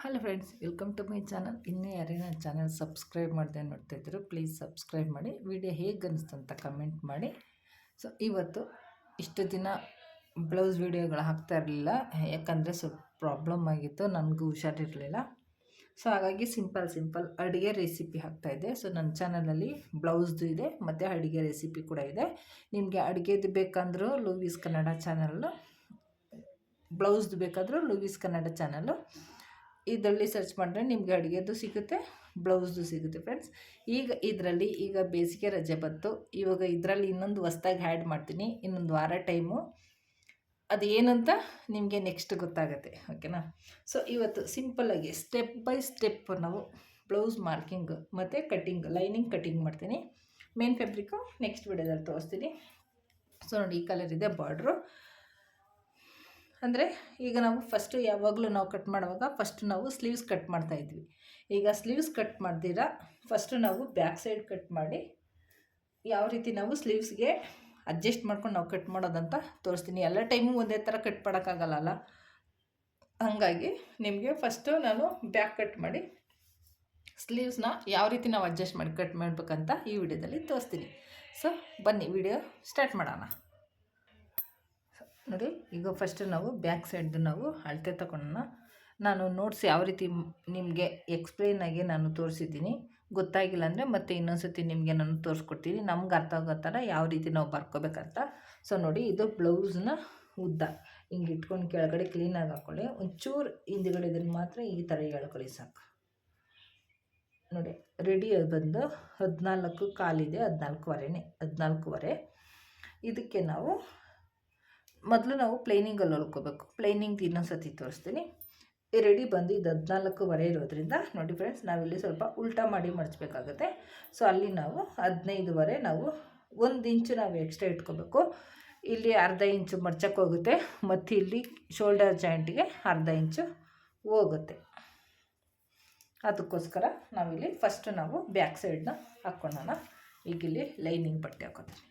Hello friends, welcome to my channel. ಇನ್ನೂ ಯಾರೇನ channel subscribe ಮಾಡದೆ ನೋಡ್ತಾಯಿದ್ರು, ಪ್ಲೀಸ್ ಸಬ್ಸ್ಕ್ರೈಬ್ ಮಾಡಿ. ವಿಡಿಯೋ ಹೇಗೆ ಅನಿಸ್ತು ಅಂತ ಕಮೆಂಟ್ ಮಾಡಿ. ಸೊ ಇವತ್ತು ಇಷ್ಟು ದಿನ ಬ್ಲೌಸ್ ವೀಡಿಯೋಗಳು ಹಾಕ್ತಾ ಇರಲಿಲ್ಲ, ಯಾಕಂದರೆ ಸ್ವಲ್ಪ ಪ್ರಾಬ್ಲಮ್ ಆಗಿತ್ತು, ನನಗೂ ಹುಷಾರಿರಲಿಲ್ಲ. ಸೊ ಹಾಗಾಗಿ ಸಿಂಪಲ್ ಅಡುಗೆ ರೆಸಿಪಿ ಹಾಕ್ತಾಯಿದ್ದೆ. ಸೊ ನನ್ನ ಚಾನಲಲ್ಲಿ ಬ್ಲೌಸ್ದು ಇದೆ ಮತ್ತು ಅಡುಗೆ ರೆಸಿಪಿ ಕೂಡ ಇದೆ. ನಿಮಗೆ ಅಡುಗೆದು ಬೇಕಂದ್ರೂ ಲೂವೀಸ್ ಕನ್ನಡ ಚಾನಲ್ಲು, ಬ್ಲೌಸ್ದು ಬೇಕಾದರೂ ಲೂವೀಸ್ ಕನ್ನಡ ಚಾನಲ್ಲು. ಇದರಲ್ಲಿ ಸರ್ಚ್ ಮಾಡಿದ್ರೆ ನಿಮಗೆ ಅಡುಗೆದು ಸಿಗುತ್ತೆ, ಬ್ಲೌಸ್ದು ಸಿಗುತ್ತೆ ಫ್ರೆಂಡ್ಸ್. ಈಗ ಬೇಸಿಗೆ ರಜೆ ಬಂತು. ಇವಾಗ ಇದರಲ್ಲಿ ಇನ್ನೊಂದು ಹೊಸ್ದಾಗಿ ಆ್ಯಡ್ ಮಾಡ್ತೀನಿ, ಇನ್ನೊಂದು ವಾರ ಟೈಮು. ಅದು ಏನಂತ ನಿಮಗೆ ನೆಕ್ಸ್ಟ್ ಗೊತ್ತಾಗುತ್ತೆ, ಓಕೆನಾ. ಸೊ ಇವತ್ತು ಸಿಂಪಲ್ಲಾಗಿ ಸ್ಟೆಪ್ ಬೈ ಸ್ಟೆಪ್ ನಾವು ಬ್ಲೌಸ್ ಮಾರ್ಕಿಂಗ್ ಮತ್ತು ಕಟ್ಟಿಂಗ್, ಲೈನಿಂಗ್ ಕಟ್ಟಿಂಗ್ ಮಾಡ್ತೀನಿ. ಮೇನ್ ಫ್ಯಾಬ್ರಿಕ್ಕು ನೆಕ್ಸ್ಟ್ ವಿಡಿಯೋದಲ್ಲಿ ತೋರಿಸ್ತೀನಿ. ಸೊ ನೋಡಿ, ಈ ಕಲರ್ ಇದೆ ಬಾರ್ಡ್ರು. ಅಂದರೆ ಈಗ ನಾವು ಫಸ್ಟು ಯಾವಾಗಲೂ ನಾವು ಕಟ್ ಮಾಡುವಾಗ ಫಸ್ಟ್ ನಾವು ಸ್ಲೀವ್ಸ್ ಕಟ್ ಮಾಡ್ತಾಯಿದ್ವಿ. ಈಗ ಸ್ಲೀವ್ಸ್ ಕಟ್ ಮಾಡ್ದಿರ ಫಸ್ಟು ನಾವು ಬ್ಯಾಕ್ ಸೈಡ್ ಕಟ್ ಮಾಡಿ ಯಾವ ರೀತಿ ನಾವು ಸ್ಲೀವ್ಸ್ಗೆ ಅಡ್ಜಸ್ಟ್ ಮಾಡ್ಕೊಂಡು ನಾವು ಕಟ್ ಮಾಡೋದಂತ ತೋರಿಸ್ತೀನಿ. ಎಲ್ಲ ಟೈಮು ಒಂದೇ ಥರ ಕಟ್ ಮಾಡೋಕ್ಕಾಗಲ್ಲ, ಹಾಗಾಗಿ ನಿಮಗೆ ಫಸ್ಟು ನಾನು ಬ್ಯಾಕ್ ಕಟ್ ಮಾಡಿ ಸ್ಲೀವ್ಸ್ನ ಯಾವ ರೀತಿ ನಾವು ಅಡ್ಜಸ್ಟ್ ಮಾಡಿ ಕಟ್ ಮಾಡಬೇಕಂತ ಈ ವಿಡಿಯೋದಲ್ಲಿ ತೋರಿಸ್ತೀನಿ. ಸೊ ಬನ್ನಿ ವಿಡಿಯೋ ಸ್ಟಾರ್ಟ್ ಮಾಡೋಣ. ನೋಡಿ, ಈಗ ಫಸ್ಟ್ ನಾವು ಬ್ಯಾಕ್ ಸೈಡ್ದು ನಾವು ಅಳತೆ ತಗೊಳ್ಳೋಣ. ನಾನು ನೋಟ್ಸ್ ಯಾವ ರೀತಿ ನಿಮಗೆ ಎಕ್ಸ್ಪ್ಲೇನಾಗಿ ನಾನು ತೋರಿಸಿದ್ದೀನಿ. ಗೊತ್ತಾಗಿಲ್ಲ ಅಂದರೆ ಮತ್ತೆ ಇನ್ನೊಂದು ಸತಿ ನಿಮಗೆ ನಾನು ತೋರಿಸ್ಕೊಡ್ತೀನಿ, ನಮ್ಗೆ ಅರ್ಥ ಆಗೋ ಥರ ಯಾವ ರೀತಿ ನಾವು ಬರ್ಕೋಬೇಕಂತ. ಸೊ ನೋಡಿ, ಇದು ಬ್ಲೌಸ್ನ ಉದ್ದ ಹಿಂಗೆ ಇಟ್ಕೊಂಡು ಕೆಳಗಡೆ ಕ್ಲೀನಾಗಿ ಹಾಕ್ಕೊಳ್ಳಿ. ಒಂಚೂರು ಹಿಂದುಗಡೆದಲ್ಲಿ ಮಾತ್ರ ಈ ಥರ ಹೇಳ್ಕೊಳ್ಳಿ ಸಾಕು. ನೋಡಿ, ರೆಡಿ ಬಂದು 14 ಕಾಲಿದೆ, 14.25. ಇದಕ್ಕೆ ನಾವು ಮೊದಲು ನಾವು ಪ್ಲೈನಿಂಗಲ್ಲಿ ಹೊಲ್ಕೋಬೇಕು. ಪ್ಲೈನಿಂಗ್ ಇನ್ನೊಂದು ಸತಿ ತೋರಿಸ್ತೀನಿ. ರೆಡಿ ಬಂದು ಇದು 14.25 ಇರೋದ್ರಿಂದ ನೋಡಿ ಫ್ರೆಂಡ್ಸ್, ನಾವಿಲ್ಲಿ ಸ್ವಲ್ಪ ಉಲ್ಟಾ ಮಾಡಿ ಮಡಚಬೇಕಾಗುತ್ತೆ. ಸೊ ಅಲ್ಲಿ ನಾವು 15.25 ನಾವು 1 ಇಂಚು ನಾವು ಎಕ್ಸ್ಟ್ರಾ ಇಟ್ಕೋಬೇಕು. ಇಲ್ಲಿ ಅರ್ಧ ಇಂಚು ಮಡ್ಚಕ್ಕೆ ಹೋಗುತ್ತೆ, ಮತ್ತು ಇಲ್ಲಿ ಶೋಲ್ಡರ್ ಜಾಯಿಂಟಿಗೆ ಅರ್ಧ ಇಂಚು ಹೋಗುತ್ತೆ. ಅದಕ್ಕೋಸ್ಕರ ನಾವಿಲ್ಲಿ ಫಸ್ಟು ನಾವು ಬ್ಯಾಕ್ ಸೈಡನ್ನ ಹಾಕ್ಕೊಳ್ಳೋಣ. ಈಗ ಇಲ್ಲಿ ಲೈನಿಂಗ್ ಬಟ್ಟೆ ಹಾಕೋತೀವಿ.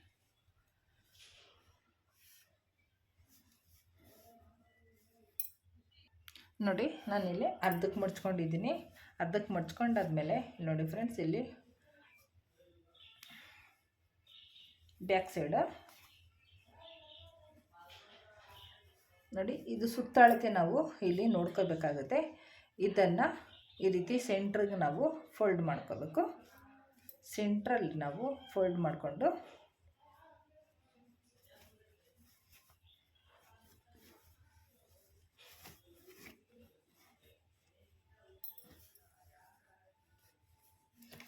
ನೋಡಿ, ನಾನಿಲ್ಲಿ ಅರ್ಧಕ್ಕೆ ಮಡ್ಚ್ಕೊಂಡಿದ್ದೀನಿ. ಅರ್ಧಕ್ಕೆ ಮಡ್ಚ್ಕೊಂಡಾದ್ಮೇಲೆ ನೋಡಿ ಫ್ರೆಂಡ್ಸ್, ಇಲ್ಲಿ ಬ್ಯಾಕ್ ಸೈಡ ನೋಡಿ, ಇದು ಸುತ್ತಾಳತೆ ನಾವು ಇಲ್ಲಿ ನೋಡ್ಕೋಬೇಕಾಗುತ್ತೆ. ಇದನ್ನು ಈ ರೀತಿ ಸೆಂಟ್ರಿಗೆ ನಾವು ಫೋಲ್ಡ್ ಮಾಡ್ಕೋಬೇಕು. ಸೆಂಟ್ರಲ್ಲಿ ನಾವು ಫೋಲ್ಡ್ ಮಾಡಿಕೊಂಡು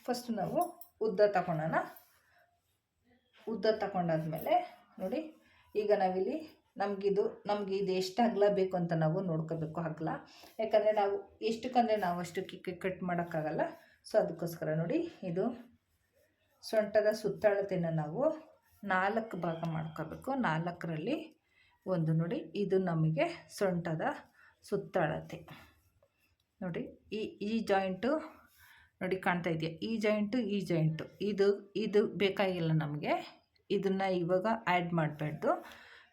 ಫಸ್ಟ್ ನಾವು ಉದ್ದ ತಗೊಳ್ಳೋಣ. ಉದ್ದ ತಗೊಂಡಾದ್ಮೇಲೆ ನೋಡಿ, ಈಗ ನಾವಿಲ್ಲಿ ನಮಗೆ ಇದು ಎಷ್ಟು ಅಗಲ ಬೇಕು ಅಂತ ನಾವು ನೋಡ್ಕೋಬೇಕು. ಅಗಲ ಯಾಕಂದರೆ ನಾವು ಎಷ್ಟಕ್ಕಂದರೆ ನಾವು ಅಷ್ಟಕ್ಕೆ ಕಟ್ ಮಾಡೋಕ್ಕಾಗಲ್ಲ. ಸೊ ಅದಕ್ಕೋಸ್ಕರ ನೋಡಿ, ಇದು ಸೊಂಟದ ಸುತ್ತಳತೆನ ನಾವು 4 ಭಾಗ ಮಾಡ್ಕೋಬೇಕು. 4ರಲ್ಲಿ ಒಂದು ನೋಡಿ, ಇದು ನಮಗೆ ಸೊಂಟದ ಸುತ್ತಳತೆ. ನೋಡಿ, ಈ ಜಾಯಿಂಟು ನೋಡಿ ಕಾಣ್ತಾ ಇದೆಯಾ, ಈ ಜಾಯಿಂಟು ಇದು ಬೇಕಾಗಿಲ್ಲ ನಮಗೆ. ಇದನ್ನು ಇವಾಗ ಆ್ಯಡ್ ಮಾಡಬಾರ್ದು.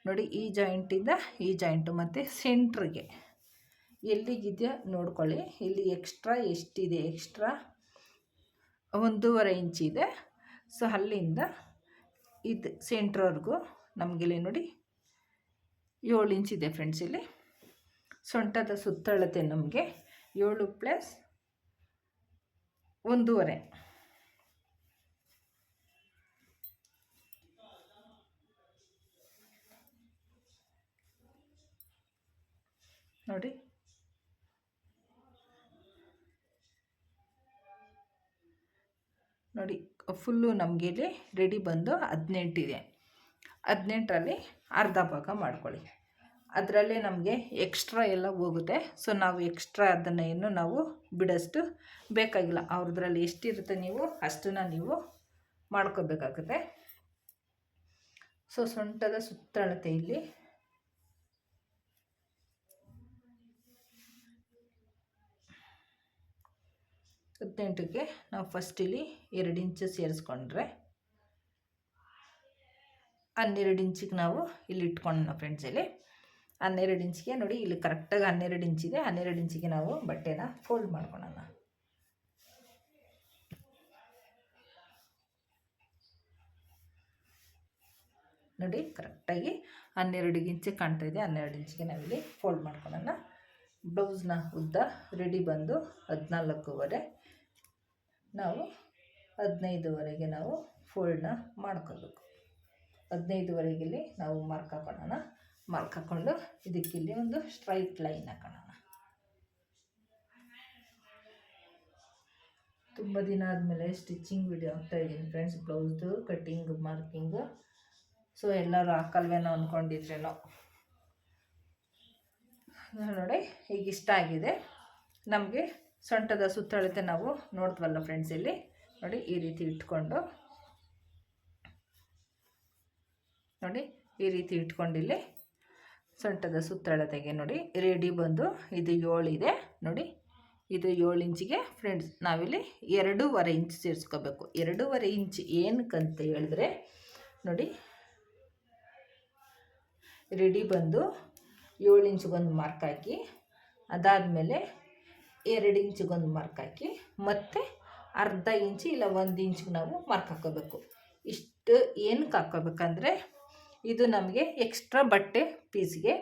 ನೋಡಿ, ಈ ಜಾಯಿಂಟಿಂದ ಈ ಜಾಯಿಂಟು ಮತ್ತು ಸೆಂಟ್ರಿಗೆ ಎಲ್ಲಿಗಿದೆಯೋ ನೋಡ್ಕೊಳ್ಳಿ. ಇಲ್ಲಿ ಎಕ್ಸ್ಟ್ರಾ ಎಷ್ಟಿದೆ, ಎಕ್ಸ್ಟ್ರಾ 1.5 ಇಂಚಿದೆ. ಸೊ ಅಲ್ಲಿಂದ ಇದು ಸೆಂಟ್ರ್ವರೆಗೂ ನಮಗಿಲ್ಲಿ ನೋಡಿ 7 ಇಂಚಿದೆ ಫ್ರೆಂಡ್ಸ್. ಇಲ್ಲಿ ಸೊಂಟದ ಸುತ್ತಳತೆ ನಮಗೆ 7 + 1.5. ನೋಡಿ, ಫುಲ್ಲು ನಮಗೆ ಇಲ್ಲಿ ರೆಡಿ ಬಂದು 18 ಇದೆ. 18ರಲ್ಲಿ ಅರ್ಧ ಭಾಗ ಮಾಡ್ಕೊಳ್ಳಿ. ಅದರಲ್ಲೇ ನಮಗೆ ಎಕ್ಸ್ಟ್ರಾ ಎಲ್ಲ ಹೋಗುತ್ತೆ. ಸೊ ನಾವು ಎಕ್ಸ್ಟ್ರಾ ಅದನ್ನು ಏನು ನಾವು ಬಿಡೋಷ್ಟು ಬೇಕಾಗಿಲ್ಲ. ಅವ್ರದ್ರಲ್ಲಿ ಎಷ್ಟಿರುತ್ತೆ ನೀವು ಅಷ್ಟನ್ನು ನೀವು ಮಾಡ್ಕೋಬೇಕಾಗುತ್ತೆ. ಸೊ ಸೊಂಟದ ಸುತ್ತಳತೆ ಇಲ್ಲಿ 18ಗೆ ನಾವು ಫಸ್ಟ್ ಇಲ್ಲಿ 2 ಇಂಚು ಸೇರಿಸ್ಕೊಂಡ್ರೆ 12 ಇಂಚಿಗೆ ನಾವು ಇಲ್ಲಿ ಇಟ್ಕೊಳ್ಳೋಣ ಫ್ರೆಂಡ್ಸ್. ಇಲ್ಲಿ 12 ಇಂಚಿಗೆ ನೋಡಿ, ಇಲ್ಲಿ ಕರೆಕ್ಟಾಗಿ 12 ಇಂಚಿದೆ. 12 ಇಂಚಿಗೆ ನಾವು ಬಟ್ಟೆನ ಫೋಲ್ಡ್ ಮಾಡ್ಕೊಳ್ಳೋಣ. ನೋಡಿ ಕರೆಕ್ಟಾಗಿ 12 ಇಂಚು ಕಾಣ್ತಾ ಇದೆ. 12 ಇಂಚಿಗೆ ನಾವಿಲ್ಲಿ ಫೋಲ್ಡ್ ಮಾಡ್ಕೊಳ್ಳೋಣ. ಬ್ಲೌಸ್ನ ಉದ್ದ ರೆಡಿ ಬಂದು 14.5, ನಾವು 15ವರೆಗೆ ನಾವು ಫೋಲ್ಡ್ನ ಮಾಡ್ಕೋಬೇಕು. 15ವರೆಗೆ ನಾವು ಮಾರ್ಕ್ ಹಾಕೊಳ್ಳೋಣ. ಮಾರ್ಕ್ ಹಾಕ್ಕೊಂಡು ಇದಕ್ಕಿಲ್ಲಿ ಒಂದು ಸ್ಟ್ರೈಟ್ ಲೈನ್ ಹಾಕೋಣ. ತುಂಬ ದಿನ ಆದಮೇಲೆ ಸ್ಟಿಚಿಂಗ್ ವಿಡಿಯೋ ಹಾಕ್ತಾಯಿದ್ದೀನಿ ಫ್ರೆಂಡ್ಸ್, ಬ್ಲೌಸ್ದು ಕಟ್ಟಿಂಗ್ ಮಾರ್ಕಿಂಗು. ಸೊ ಎಲ್ಲರೂ ಹಾಕಲ್ವೇನೋ ಅಂದ್ಕೊಂಡಿದ್ರೇನೋ. ನೋಡಿ ಈಗ ಇಷ್ಟ ಆಗಿದೆ. ನಮಗೆ ಸೊಂಟದ ಸುತ್ತಳತೆ ನಾವು ನೋಡ್ತೀವಲ್ಲ ಫ್ರೆಂಡ್ಸ್, ಇಲ್ಲಿ ನೋಡಿ ಈ ರೀತಿ ಇಟ್ಕೊಂಡು, ನೋಡಿ ಈ ರೀತಿ ಇಟ್ಕೊಂಡಿಲ್ಲಿ ಸೊಂಟದ ಸುತ್ತಳತೆಗೆ ನೋಡಿ ರೆಡಿ ಬಂದು ಇದು 7 ಇದೆ. ನೋಡಿ ಇದು 7 ಇಂಚಿಗೆ ಫ್ರೆಂಡ್ಸ್ ನಾವಿಲ್ಲಿ 2.5 ಇಂಚ್ ಸೇರಿಸ್ಕೋಬೇಕು. 2.5 ಇಂಚ್ ಏನಕ್ಕಂತ ಹೇಳಿದ್ರೆ ನೋಡಿ, ರೆಡಿ ಬಂದು 7 ಇಂಚಿಗೊಂದು ಮಾರ್ಕ್ ಹಾಕಿ, ಅದಾದಮೇಲೆ 2 ಇಂಚಿಗೊಂದು ಮಾರ್ಕ್ ಹಾಕಿ, ಮತ್ತು ಅರ್ಧ ಇಂಚು ಇಲ್ಲ 1 ಇಂಚಿಗೆ ನಾವು ಮಾರ್ಕ್ ಹಾಕೋಬೇಕು. ಇಷ್ಟು ಏನಕ್ಕೆ ಹಾಕೋಬೇಕಂದ್ರೆ, ಇದು ನಮಗೆ ಎಕ್ಸ್ಟ್ರಾ ಬಟ್ಟೆ ಪೀಸ್ಗೆ.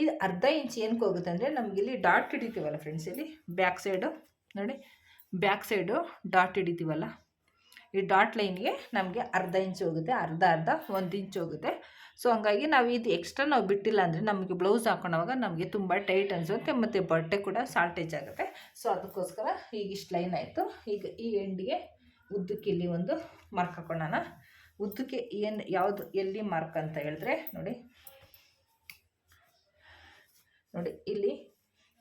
ಇದು ಅರ್ಧ ಇಂಚ್ ಏನಕ್ಕೆ ಹೋಗುತ್ತೆ ಅಂದರೆ, ನಮಗಿಲ್ಲಿ ಡಾಟ್ ಹಿಡಿತೀವಲ್ಲ ಫ್ರೆಂಡ್ಸ್, ಇಲ್ಲಿ ಬ್ಯಾಕ್ ಸೈಡು ನೋಡಿ, ಬ್ಯಾಕ್ ಸೈಡು ಡಾಟ್ ಹಿಡಿತೀವಲ್ಲ, ಈ ಡಾಟ್ ಲೈನ್ಗೆ ನಮಗೆ ಅರ್ಧ ಇಂಚ್ ಹೋಗುತ್ತೆ, ಅರ್ಧ 1 ಇಂಚ್ ಹೋಗುತ್ತೆ. ಸೊ ಹಂಗಾಗಿ ನಾವು ಇದು ಎಕ್ಸ್ಟ್ರಾ ನಾವು ಬಿಟ್ಟಿಲ್ಲ ಅಂದರೆ ನಮಗೆ ಬ್ಲೌಸ್ ಹಾಕೊಳ್ಳೋವಾಗ ನಮಗೆ ತುಂಬ ಟೈಟ್ ಅನಿಸುತ್ತೆ, ಮತ್ತು ಬಟ್ಟೆ ಕೂಡ ಶಾರ್ಟೇಜ್ ಆಗುತ್ತೆ. ಸೊ ಅದಕ್ಕೋಸ್ಕರ ಈಗ ಇಷ್ಟು ಲೈನ್ ಆಯಿತು. ಈಗ ಈ ಎಂಡಿಗೆ ಉದ್ದಕ್ಕೆ ಇಲ್ಲಿ ಒಂದು ಮಾರ್ಕ್ ಹಾಕೊಳ್ಳೋಣ. ಉದ್ದಕ್ಕೆ ಯಾವುದು ಎಲ್ಲಿ ಮಾರ್ಕ್ ಅಂತ ಹೇಳಿದ್ರೆ ನೋಡಿ, ನೋಡಿ ಇಲ್ಲಿ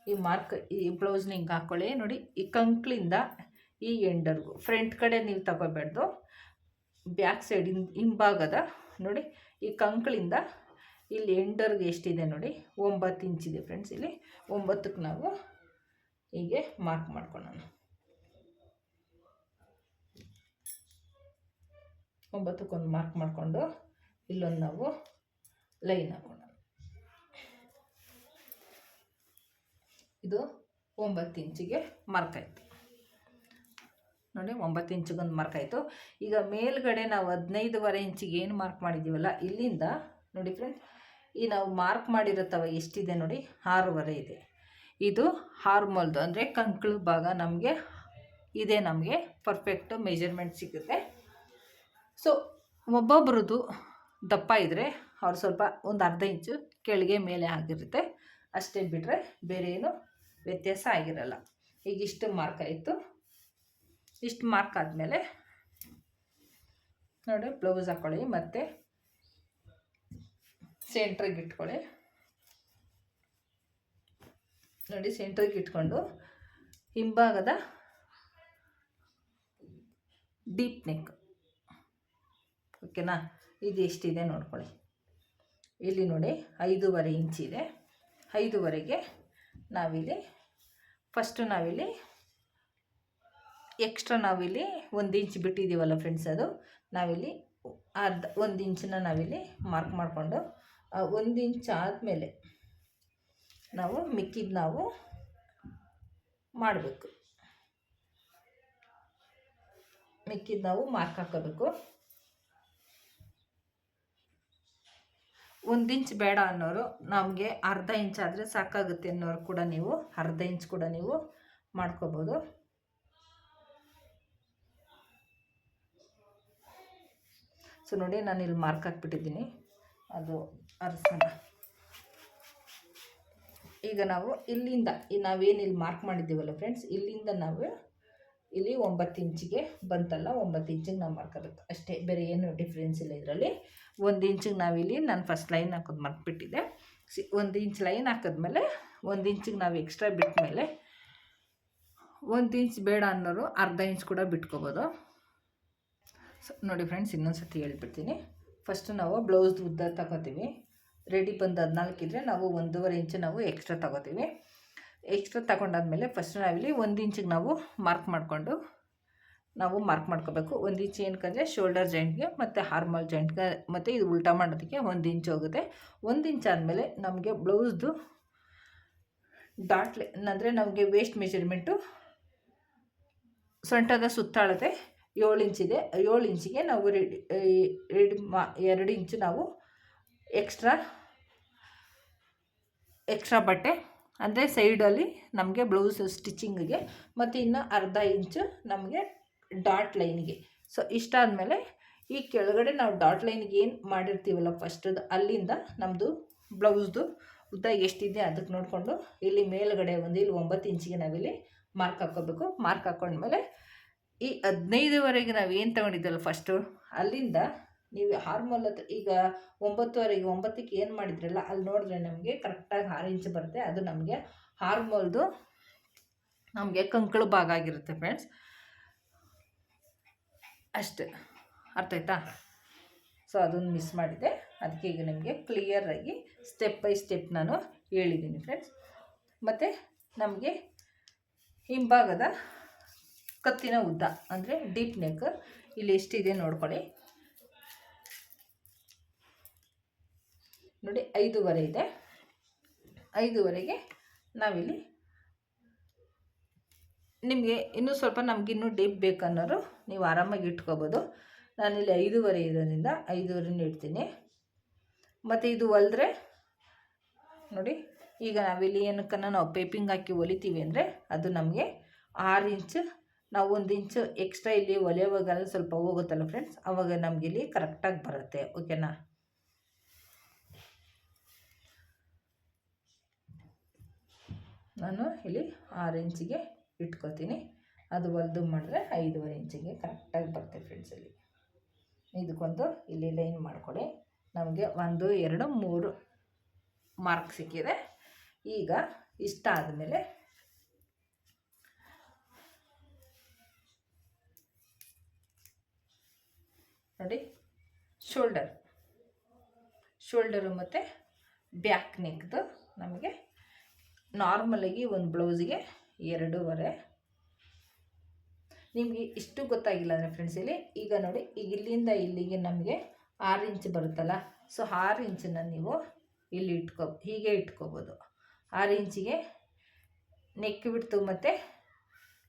ಈ ಮಾರ್ಕ್, ಈ ಬ್ಲೌಸ್ನ ಹಿಂಗೆ ಹಾಕ್ಕೊಳ್ಳಿ. ನೋಡಿ ಈ ಕಂಕ್ಳಿಂದ ಈ ಎಂಡರ್ಗೂ ಫ್ರಂಟ್ ಕಡೆ ನೀವು ತಗೋಬೇಡ್ದು, ಬ್ಯಾಕ್ ಸೈಡ್ ಹಿಂಭಾಗದ ನೋಡಿ ಈ ಕಂಕ್ಳಿಂದ ಇಲ್ಲಿ ಎಂಡರ್ಗೆ ಎಷ್ಟಿದೆ ನೋಡಿ, 9 ಇಂಚಿದೆ ಫ್ರೆಂಡ್ಸ್. ಇಲ್ಲಿ 9ಕ್ಕೆ ನಾವು ಹೀಗೆ ಮಾರ್ಕ್ ಮಾಡ್ಕೊಳ್ಳೋಣ. 9ಕ್ಕೆ ಮಾರ್ಕ್ ಮಾಡಿಕೊಂಡು ಇಲ್ಲೊಂದು ನಾವು ಲೈನ್ ಹಾಕೋಣ. ಇದು 9 ಇಂಚಿಗೆ ಮಾರ್ಕ್ ಆಯಿತು. ನೋಡಿ 9 ಇಂಚಿಗೊಂದು ಮಾರ್ಕ್ ಆಯಿತು. ಈಗ ಮೇಲ್ಗಡೆ ನಾವು 15.5 ಇಂಚಿಗೆ ಏನು ಮಾರ್ಕ್ ಮಾಡಿದ್ದೀವಲ್ಲ, ಇಲ್ಲಿಂದ ನೋಡಿ ಫ್ರೆಂಡ್ಸ್, ಈ ನಾವು ಮಾರ್ಕ್ ಮಾಡಿರುತ್ತವ ಎಷ್ಟಿದೆ ನೋಡಿ, 6.5 ಇದೆ. ಇದು ಹಾರ್ಮೋಲ್ದು ಅಂದರೆ ಕಂಕ್ಳು ಭಾಗ ನಮಗೆ ಇದೆ, ನಮಗೆ ಪರ್ಫೆಕ್ಟು ಮೆಜರ್ಮೆಂಟ್ ಸಿಗುತ್ತೆ. ಸೊ ಒಬ್ಬೊಬ್ರದ್ದು ದಪ್ಪ ಇದ್ದರೆ ಅವ್ರು ಸ್ವಲ್ಪ ಒಂದು ಅರ್ಧ ಇಂಚು ಕೆಳಗೆ ಮೇಲೆ ಆಗಿರುತ್ತೆ, ಅಷ್ಟೇ ಬಿಟ್ಟರೆ ಬೇರೆ ಏನು ವ್ಯತ್ಯಾಸ ಆಗಿರಲ್ಲ. ಈಗ ಇಷ್ಟು ಮಾರ್ಕ್ ಆಯಿತು. ಇಷ್ಟು ಮಾರ್ಕ್ ಆದಮೇಲೆ ನೋಡಿ ಬ್ಲೌಸ್ ಹಾಕ್ಕೊಳ್ಳಿ, ಮತ್ತು ಸೆಂಟ್ರಿಗೆ ಇಟ್ಕೊಳ್ಳಿ. ನೋಡಿ ಸೆಂಟ್ರಿಗೆ ಇಟ್ಕೊಂಡು ಹಿಂಭಾಗದ ಡೀಪ್ ನೆಕ್, ಓಕೆನಾ, ಇದು ಎಷ್ಟಿದೆ ನೋಡ್ಕೊಳ್ಳಿ. ಇಲ್ಲಿ ನೋಡಿ 5.5 ಇಂಚಿದೆ. 5ವರೆಗೆ ನಾವಿಲ್ಲಿ ಫಸ್ಟು ನಾವಿಲ್ಲಿ ಎಕ್ಸ್ಟ್ರಾ ನಾವಿಲ್ಲಿ 1 ಇಂಚ್ ಬಿಟ್ಟಿದ್ದೀವಲ್ಲ ಫ್ರೆಂಡ್ಸ್, ಅದು ನಾವಿಲ್ಲಿ 1 ಇಂಚನ್ನ ನಾವಿಲ್ಲಿ ಮಾರ್ಕ್ ಮಾಡಿಕೊಂಡು 1 ಇಂಚ್ ಆದಮೇಲೆ ನಾವು ಮಿಕ್ಕಿದ್ದು ನಾವು ಮಾಡಬೇಕು. ಮಿಕ್ಕಿದ್ದು ನಾವು ಮಾರ್ಕ್ ಹಾಕೋಬೇಕು. 1 ಇಂಚ್ ಬೇಡ ಅನ್ನೋರು, ನಮಗೆ ಅರ್ಧ ಇಂಚ್ ಆದರೆ ಸಾಕಾಗುತ್ತೆ ಅನ್ನೋರು ಕೂಡ ನೀವು ಅರ್ಧ ಇಂಚ್ ಕೂಡ ನೀವು ಮಾಡ್ಕೋಬೋದು. ಸೊ ನೋಡಿ ನಾನು ಇಲ್ಲಿ ಮಾರ್ಕ್ ಹಾಕ್ಬಿಟ್ಟಿದ್ದೀನಿ, ಅದು ಅರ್ಸೋಣ. ಈಗ ನಾವು ಇಲ್ಲಿಂದ ನಾವೇನು ಇಲ್ಲಿ ಮಾರ್ಕ್ ಮಾಡಿದ್ದೀವಲ್ಲ ಫ್ರೆಂಡ್ಸ್, ಇಲ್ಲಿಂದ ನಾವು ಇಲ್ಲಿ 9 ಇಂಚಿಗೆ ಬಂತಲ್ಲ, 9 ಇಂಚಿಗೆ ನಾವು ಮಾರ್ಕೋಬೇಕು ಅಷ್ಟೇ, ಬೇರೆ ಏನು ಡಿಫ್ರೆನ್ಸ್ ಇಲ್ಲ ಇದರಲ್ಲಿ. 1 ಇಂಚಿಗೆ ನಾವಿಲ್ಲಿ ನಾನು ಫಸ್ಟ್ ಲೈನ್ ಹಾಕೋದು ಮರ್ತ್ಬಿಟ್ಟಿದ್ದೆ. 1 ಇಂಚ್ ಲೈನ್ ಹಾಕಿದ್ಮೇಲೆ 1 ಇಂಚಿಗೆ ನಾವು ಎಕ್ಸ್ಟ್ರಾ ಬಿಟ್ಟ ಮೇಲೆ 1 ಇಂಚ್ ಬೇಡ ಅನ್ನೋರು ಅರ್ಧ ಇಂಚ್ ಕೂಡ ಬಿಟ್ಕೋಬೋದು. ನೋಡಿ ಫ್ರೆಂಡ್ಸ್, ಇನ್ನೊಂದು ಸತಿ ಹೇಳ್ಬಿಡ್ತೀನಿ. ಫಸ್ಟು ನಾವು ಬ್ಲೌಸ್ ಉದ್ದ ತಗೋತೀವಿ. ರೆಡಿ ಬಂದು 14 ಇದ್ದರೆ ನಾವು 1.5 ಇಂಚು ನಾವು ಎಕ್ಸ್ಟ್ರಾ ತಗೋತೀವಿ. ಎಕ್ಸ್ಟ್ರಾ ತಗೊಂಡಾದ್ಮೇಲೆ ಫಸ್ಟ್ ನಾವಿಲ್ಲಿ 1 ಇಂಚಿಗೆ ನಾವು ಮಾರ್ಕ್ ಮಾಡಿಕೊಂಡು ನಾವು ಮಾರ್ಕ್ ಮಾಡ್ಕೋಬೇಕು. 1 ಇಂಚ್ ಏನಕ್ಕಂದರೆ ಶೋಲ್ಡರ್ ಜಾಯಿಂಟ್ಗೆ ಮತ್ತು ಹಾರ್ಮಲ್ ಜಾಯಿಂಟ್ಗೆ ಮತ್ತು ಇದು ಉಲ್ಟಾ ಮಾಡೋದಕ್ಕೆ 1 ಇಂಚ್ ಹೋಗುತ್ತೆ. 1 ಇಂಚ್ ಆದಮೇಲೆ ನಮಗೆ ಬ್ಲೌಸ್ದು ಡಾಟ್ ಅಂದರೆ ನಮಗೆ ವೇಸ್ಟ್ ಮೆಜರ್ಮೆಂಟು ಸೊಂಟದ ಸುತ್ತಾಳತೆ 7 ಇಂಚಿದೆ. 7 ಇಂಚಿಗೆ ನಾವು 2 ಇಂಚು ನಾವು ಎಕ್ಸ್ಟ್ರಾ ಬಟ್ಟೆ ಅಂದರೆ ಸೈಡಲ್ಲಿ ನಮಗೆ ಬ್ಲೌಸ್ ಸ್ಟಿಚಿಂಗಿಗೆ ಮತ್ತು ಇನ್ನು ಅರ್ಧ ಇಂಚು ನಮಗೆ ಡಾಟ್ ಲೈನಿಗೆ. ಸೊ ಇಷ್ಟಾದಮೇಲೆ ಈ ಕೆಳಗಡೆ ನಾವು ಡಾಟ್ ಲೈನಿಗೆ ಏನು ಮಾಡಿರ್ತೀವಲ್ಲ ಫಸ್ಟದು ಅಲ್ಲಿಂದ ನಮ್ಮದು ಬ್ಲೌಸ್ದು ಉದ್ದ ಎಷ್ಟಿದೆ ಅದಕ್ಕೆ ನೋಡಿಕೊಂಡು ಇಲ್ಲಿ ಮೇಲುಗಡೆ ಒಂದು ಇಲ್ಲಿ 9 ಇಂಚಿಗೆ ನಾವಿಲ್ಲಿ ಮಾರ್ಕ್ ಹಾಕ್ಕೋಬೇಕು. ಮಾರ್ಕ್ ಹಾಕ್ಕೊಂಡ್ಮೇಲೆ ಈ 15ವರೆಗೆ ನಾವು ಏನು ತೊಗೊಂಡಿದ್ದಲ್ಲ ಫಸ್ಟು ಅಲ್ಲಿಂದ ನೀವು ಹಾರ್ಮೋಲ್ ಹತ್ರ ಈಗ 9ಕ್ಕೆ ಏನು ಮಾಡಿದ್ರಲ್ಲ ಅಲ್ಲಿ ನೋಡಿದ್ರೆ ನಮಗೆ ಕರೆಕ್ಟಾಗಿ 6 ಇಂಚ್ ಬರುತ್ತೆ. ಅದು ನಮಗೆ ಹಾರ್ಮೋಲ್ದು ನಮಗೆ ಕಂಕಳು ಭಾಗ ಆಗಿರುತ್ತೆ ಫ್ರೆಂಡ್ಸ್. ಅಷ್ಟೇ, ಅರ್ಥ ಆಯ್ತಾ? ಸೊ ಅದನ್ನು ಮಿಸ್ ಮಾಡಿದೆ, ಅದಕ್ಕೆ ಈಗ ನಿಮಗೆ ಕ್ಲಿಯರಾಗಿ ಸ್ಟೆಪ್ ಬೈ ಸ್ಟೆಪ್ ನಾನು ಹೇಳಿದ್ದೀನಿ ಫ್ರೆಂಡ್ಸ್. ಮತ್ತು ನಮಗೆ ಹಿಂಭಾಗದ ಕತ್ತಿನ ಉದ್ದ ಅಂದರೆ ಡೀಪ್ ನೆಕ್ ಇಲ್ಲಿ ಎಷ್ಟಿದೆ ನೋಡ್ಕೊಳ್ಳಿ. ನೋಡಿ 5.5 ಇದೆ. 5.5ಗೆ ನಾವಿಲ್ಲಿ ನಿಮಗೆ ಇನ್ನೂ ಸ್ವಲ್ಪ ನಮಗಿನ್ನೂ ಡೀಪ್ ಬೇಕನ್ನೋರು ನೀವು ಆರಾಮಾಗಿ ಇಟ್ಕೋಬೋದು. ನಾನಿಲ್ಲಿ 5.5 ಇರೋದ್ರಿಂದ 5.5 ಇಡ್ತೀನಿ. ಮತ್ತು ಇದು ಹೊಲಿದ್ರೆ ನೋಡಿ, ಈಗ ನಾವಿಲ್ಲಿ ಏನಕ್ಕನ್ನ ನಾವು ಪೈಪಿಂಗ್ ಹಾಕಿ ಹೊಲಿತೀವಿ ಅಂದರೆ ಅದು ನಮಗೆ 6 ಇಂಚು. ನಾವು 1 ಇಂಚು ಎಕ್ಸ್ಟ್ರಾ ಇಲ್ಲಿ ಹೊಲಿಯೋವಾಗ ಸ್ವಲ್ಪ ಹೋಗುತ್ತಲ್ಲ ಫ್ರೆಂಡ್ಸ್, ಆವಾಗ ನಮಗಿಲ್ಲಿ ಕರೆಕ್ಟಾಗಿ ಬರುತ್ತೆ. ಓಕೆನಾ? ನಾನು ಇಲ್ಲಿ 6 ಇಂಚಿಗೆ ಇಟ್ಕೋತೀನಿ. ಅದು ಹೊಲಿದು ಮಾಡಿದ್ರೆ 5.5 ಇಂಚಿಗೆ ಕರೆಕ್ಟಾಗಿ ಬರುತ್ತೆ ಫ್ರೆಂಡ್ಸ್. ಇಲ್ಲಿ ಇದಕ್ಕೊಂದು ಇಲ್ಲಿ ಲೈನ್ ಮಾಡ್ಕೊಳ್ಳಿ. ನಮಗೆ 1 2 3 ಮಾರ್ಕ್ ಸಿಕ್ಕಿದೆ. ಈಗ ಇಷ್ಟ ಆದಮೇಲೆ ನೋಡಿ, ಶೋಲ್ಡರು ಮತ್ತು ಬ್ಯಾಕ್ ನೆಕ್ದು ನಮಗೆ ನಾರ್ಮಲಾಗಿ ಒಂದು ಬ್ಲೌಸಿಗೆ 2.5. ನಿಮಗೆ ಇಷ್ಟು ಗೊತ್ತಾಗಿಲ್ಲ ಅಂದರೆ ಫ್ರೆಂಡ್ಸ್ ಇಲ್ಲಿ ಈಗ ನೋಡಿ, ಈಗ ಇಲ್ಲಿಂದ ಇಲ್ಲಿಗೆ ನಮಗೆ 6 ಇಂಚ್ ಬರುತ್ತಲ್ಲ. ಸೊ 6 ಇಂಚನ್ನು ನೀವು ಇಲ್ಲಿ ಹೀಗೆ ಇಟ್ಕೋಬೋದು. 6 ಇಂಚಿಗೆ ನೆಕ್ ಬಿಡ್ತು ಮತ್ತು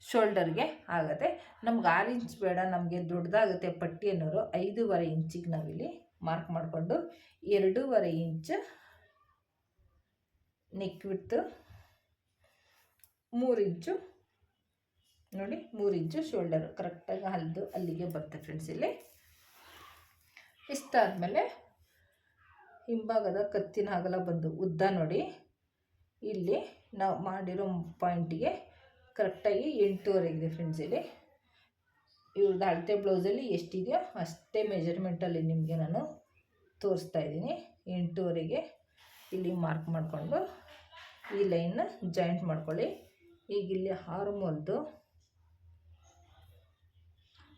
ಶೋಲ್ಡರ್ಗೆ ಆಗುತ್ತೆ. ನಮ್ಗೆ 6 ಇಂಚ್ ಬೇಡ, ನಮಗೆ ದೊಡ್ಡದಾಗುತ್ತೆ ಪಟ್ಟಿ ಅನ್ನೋರು 5.5 ಇಂಚಿಗೆ ನಾವಿಲ್ಲಿ ಮಾರ್ಕ್ ಮಾಡಿಕೊಂಡು 2.5 ಇಂಚ್ ನೆಕ್ ಬಿಡ್ತು, 3 ಇಂಚು ನೋಡಿ, 3 ಇಂಚು ಶೋಲ್ಡರು ಕರೆಕ್ಟಾಗಿ ಅಲ್ಲಿಗೆ ಬರುತ್ತೆ ಫ್ರೆಂಡ್ಸ್. ಇಲ್ಲಿ ಇಷ್ಟಾದಮೇಲೆ ಹಿಂಭಾಗದ ಕತ್ತಿನ ಅಗಲ ಬಂದು ಉದ್ದ ನೋಡಿ, ಇಲ್ಲಿ ನಾವು ಮಾಡಿರೋ ಪಾಯಿಂಟಿಗೆ ಕರೆಕ್ಟಾಗಿ 8.5 ಇದೆ ಫ್ರೆಂಡ್ಸ್. ಇಲ್ಲಿ ಇವ್ರದ್ದು ಅಳತೆ ಬ್ಲೌಸಲ್ಲಿ ಎಷ್ಟಿದೆಯೋ ಅಷ್ಟೇ ಮೆಜರ್ಮೆಂಟಲ್ಲಿ ನಿಮಗೆ ನಾನು ತೋರಿಸ್ತಾ ಇದ್ದೀನಿ. 8.5ಗೆ ಇಲ್ಲಿ ಮಾರ್ಕ್ ಮಾಡಿಕೊಂಡು ಈ ಲೈನ್ನ ಜಾಯಿಂಟ್ ಮಾಡ್ಕೊಳ್ಳಿ. ಈಗ ಇಲ್ಲಿ ಹಾರ್ಮೋಲ್ದು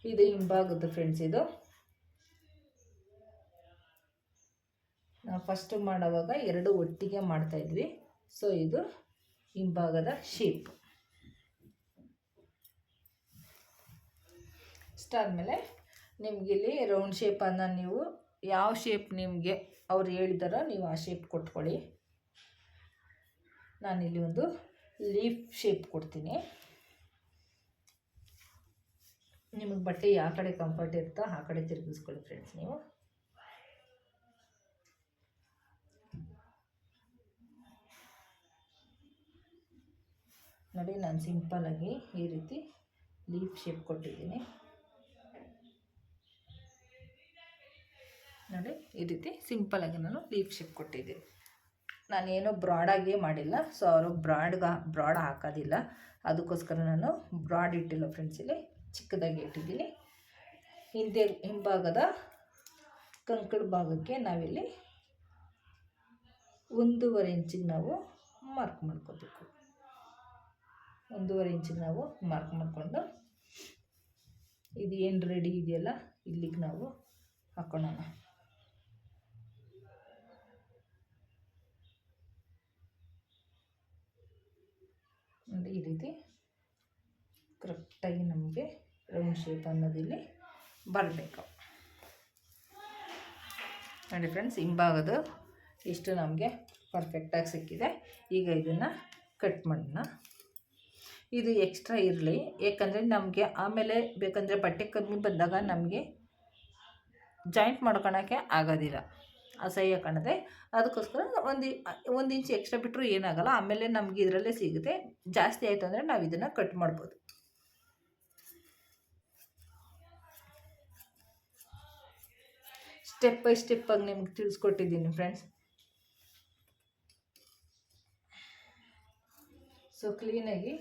ಇದು ಹಿಂಭಾಗದ್ದು ಫ್ರೆಂಡ್ಸ್. ಇದು ನಾವು ಫಸ್ಟ್ ಮಾಡೋವಾಗ 2 ಒಟ್ಟಿಗೆ ಮಾಡ್ತಾಯಿದ್ವಿ. ಸೊ ಇದು ಹಿಂಭಾಗದ ಶೇಪ್. ಇಷ್ಟಾದಮೇಲೆ ನಿಮಗಿಲ್ಲಿ ರೌಂಡ್ ಶೇಪನ್ನು ನೀವು ಯಾವ ಶೇಪ್ ನಿಮಗೆ ಅವ್ರು ಹೇಳಿದಾರೋ ನೀವು ಆ ಶೇಪ್ ಕೊಟ್ಕೊಳ್ಳಿ. ನಾನಿಲ್ಲಿ ಒಂದು ಲೀಫ್ ಶೇಪ್ ಕೊಡ್ತೀನಿ. ನಿಮಗೆ ಬಟ್ಟೆ ಯಾವ ಕಡೆ ಕಂಫರ್ಟ್ ಇರುತ್ತೋ ಆ ಕಡೆ ತಿರುಗಿಸ್ಕೊಳ್ಳಿ ಫ್ರೆಂಡ್ಸ್. ನೀವು ನೋಡಿ, ನಾನು ಸಿಂಪಲ್ಲಾಗಿ ಈ ರೀತಿ ಲೀಫ್ ಶೇಪ್ ಕೊಟ್ಟಿದ್ದೀನಿ. ನೋಡಿ, ಈ ರೀತಿ ಸಿಂಪಲ್ಲಾಗಿ ನಾನು ಲೀಫ್ ಶೇಪ್ ಕೊಟ್ಟಿದ್ದೀನಿ. ನಾನೇನೋ ಬ್ರಾಡಾಗೇ ಮಾಡಿಲ್ಲ. ಸೊ ಅವರು ಬ್ರಾಡ್ ಹಾಕೋದಿಲ್ಲ, ಅದಕ್ಕೋಸ್ಕರ ನಾನು ಬ್ರಾಡ್ ಇಟ್ಟಿಲ್ಲ ಫ್ರೆಂಡ್ಸ್. ಇಲ್ಲಿ ಚಿಕ್ಕದಾಗಿ ಇಟ್ಟಿದ್ದೀನಿ. ಹಿಂಭಾಗದ ಕಂಕಳ ಭಾಗಕ್ಕೆ ನಾವಿಲ್ಲಿ 1.5 ಇಂಚಿಗೆ ನಾವು ಮಾರ್ಕ್ ಮಾಡ್ಕೋಬೇಕು. 1.5 ಇಂಚಿಗೆ ನಾವು ಮಾರ್ಕ್ ಮಾಡಿಕೊಂಡು ಇದು ಏನು ರೆಡಿ ಇದೆಯಲ್ಲ ಇಲ್ಲಿಗೆ ನಾವು ಹಾಕೊಳ್ಳೋಣ. ನೋಡಿ, ಈ ರೀತಿ ಕರೆಕ್ಟಾಗಿ ನಮಗೆ ರೌಂಡ್ ಶೇಪ್ ಅನ್ನೋದಿಲ್ಲಿ ಬರಬೇಕು ನೋಡಿ ಫ್ರೆಂಡ್ಸ್. ಹಿಂಭಾಗದ ಇಷ್ಟು ನಮಗೆ ಪರ್ಫೆಕ್ಟಾಗಿ ಸಿಕ್ಕಿದೆ. ಈಗ ಇದನ್ನು ಕಟ್ ಮಾಡೋಣ. ಇದು ಎಕ್ಸ್ಟ್ರಾ ಇರಲಿ, ಏಕೆಂದರೆ ನಮಗೆ ಆಮೇಲೆ ಬೇಕಂದರೆ ಬಟ್ಟೆ ಕಮ್ಮಿ ಬಂದಾಗ ನಮಗೆ ಜಾಯಿಂಟ್ ಮಾಡ್ಕೊಳಕ್ಕೆ ಆಗೋದಿಲ್ಲ, ಅಸಹ್ಯ ಕಾಣುತ್ತೆ. ಅದಕ್ಕೋಸ್ಕರ ಒಂದು ಇಂಚ್ ಎಕ್ಸ್ಟ್ರಾ ಬಿಟ್ಟರು ಏನಾಗಲ್ಲ, ಆಮೇಲೆ ನಮಗೆ ಇದರಲ್ಲೇ ಸಿಗುತ್ತೆ. ಜಾಸ್ತಿ ಆಯಿತು ಅಂದರೆ ನಾವು ಇದನ್ನು ಕಟ್ ಮಾಡ್ಬೋದು. ಸ್ಟೆಪ್ ಬೈ ಸ್ಟೆಪ್ಪಾಗಿ ನಿಮ್ಗೆ ತಿಳಿಸ್ಕೊಟ್ಟಿದ್ದೀನಿ ಫ್ರೆಂಡ್ಸ್. ಸೊ ಕ್ಲೀನಾಗಿ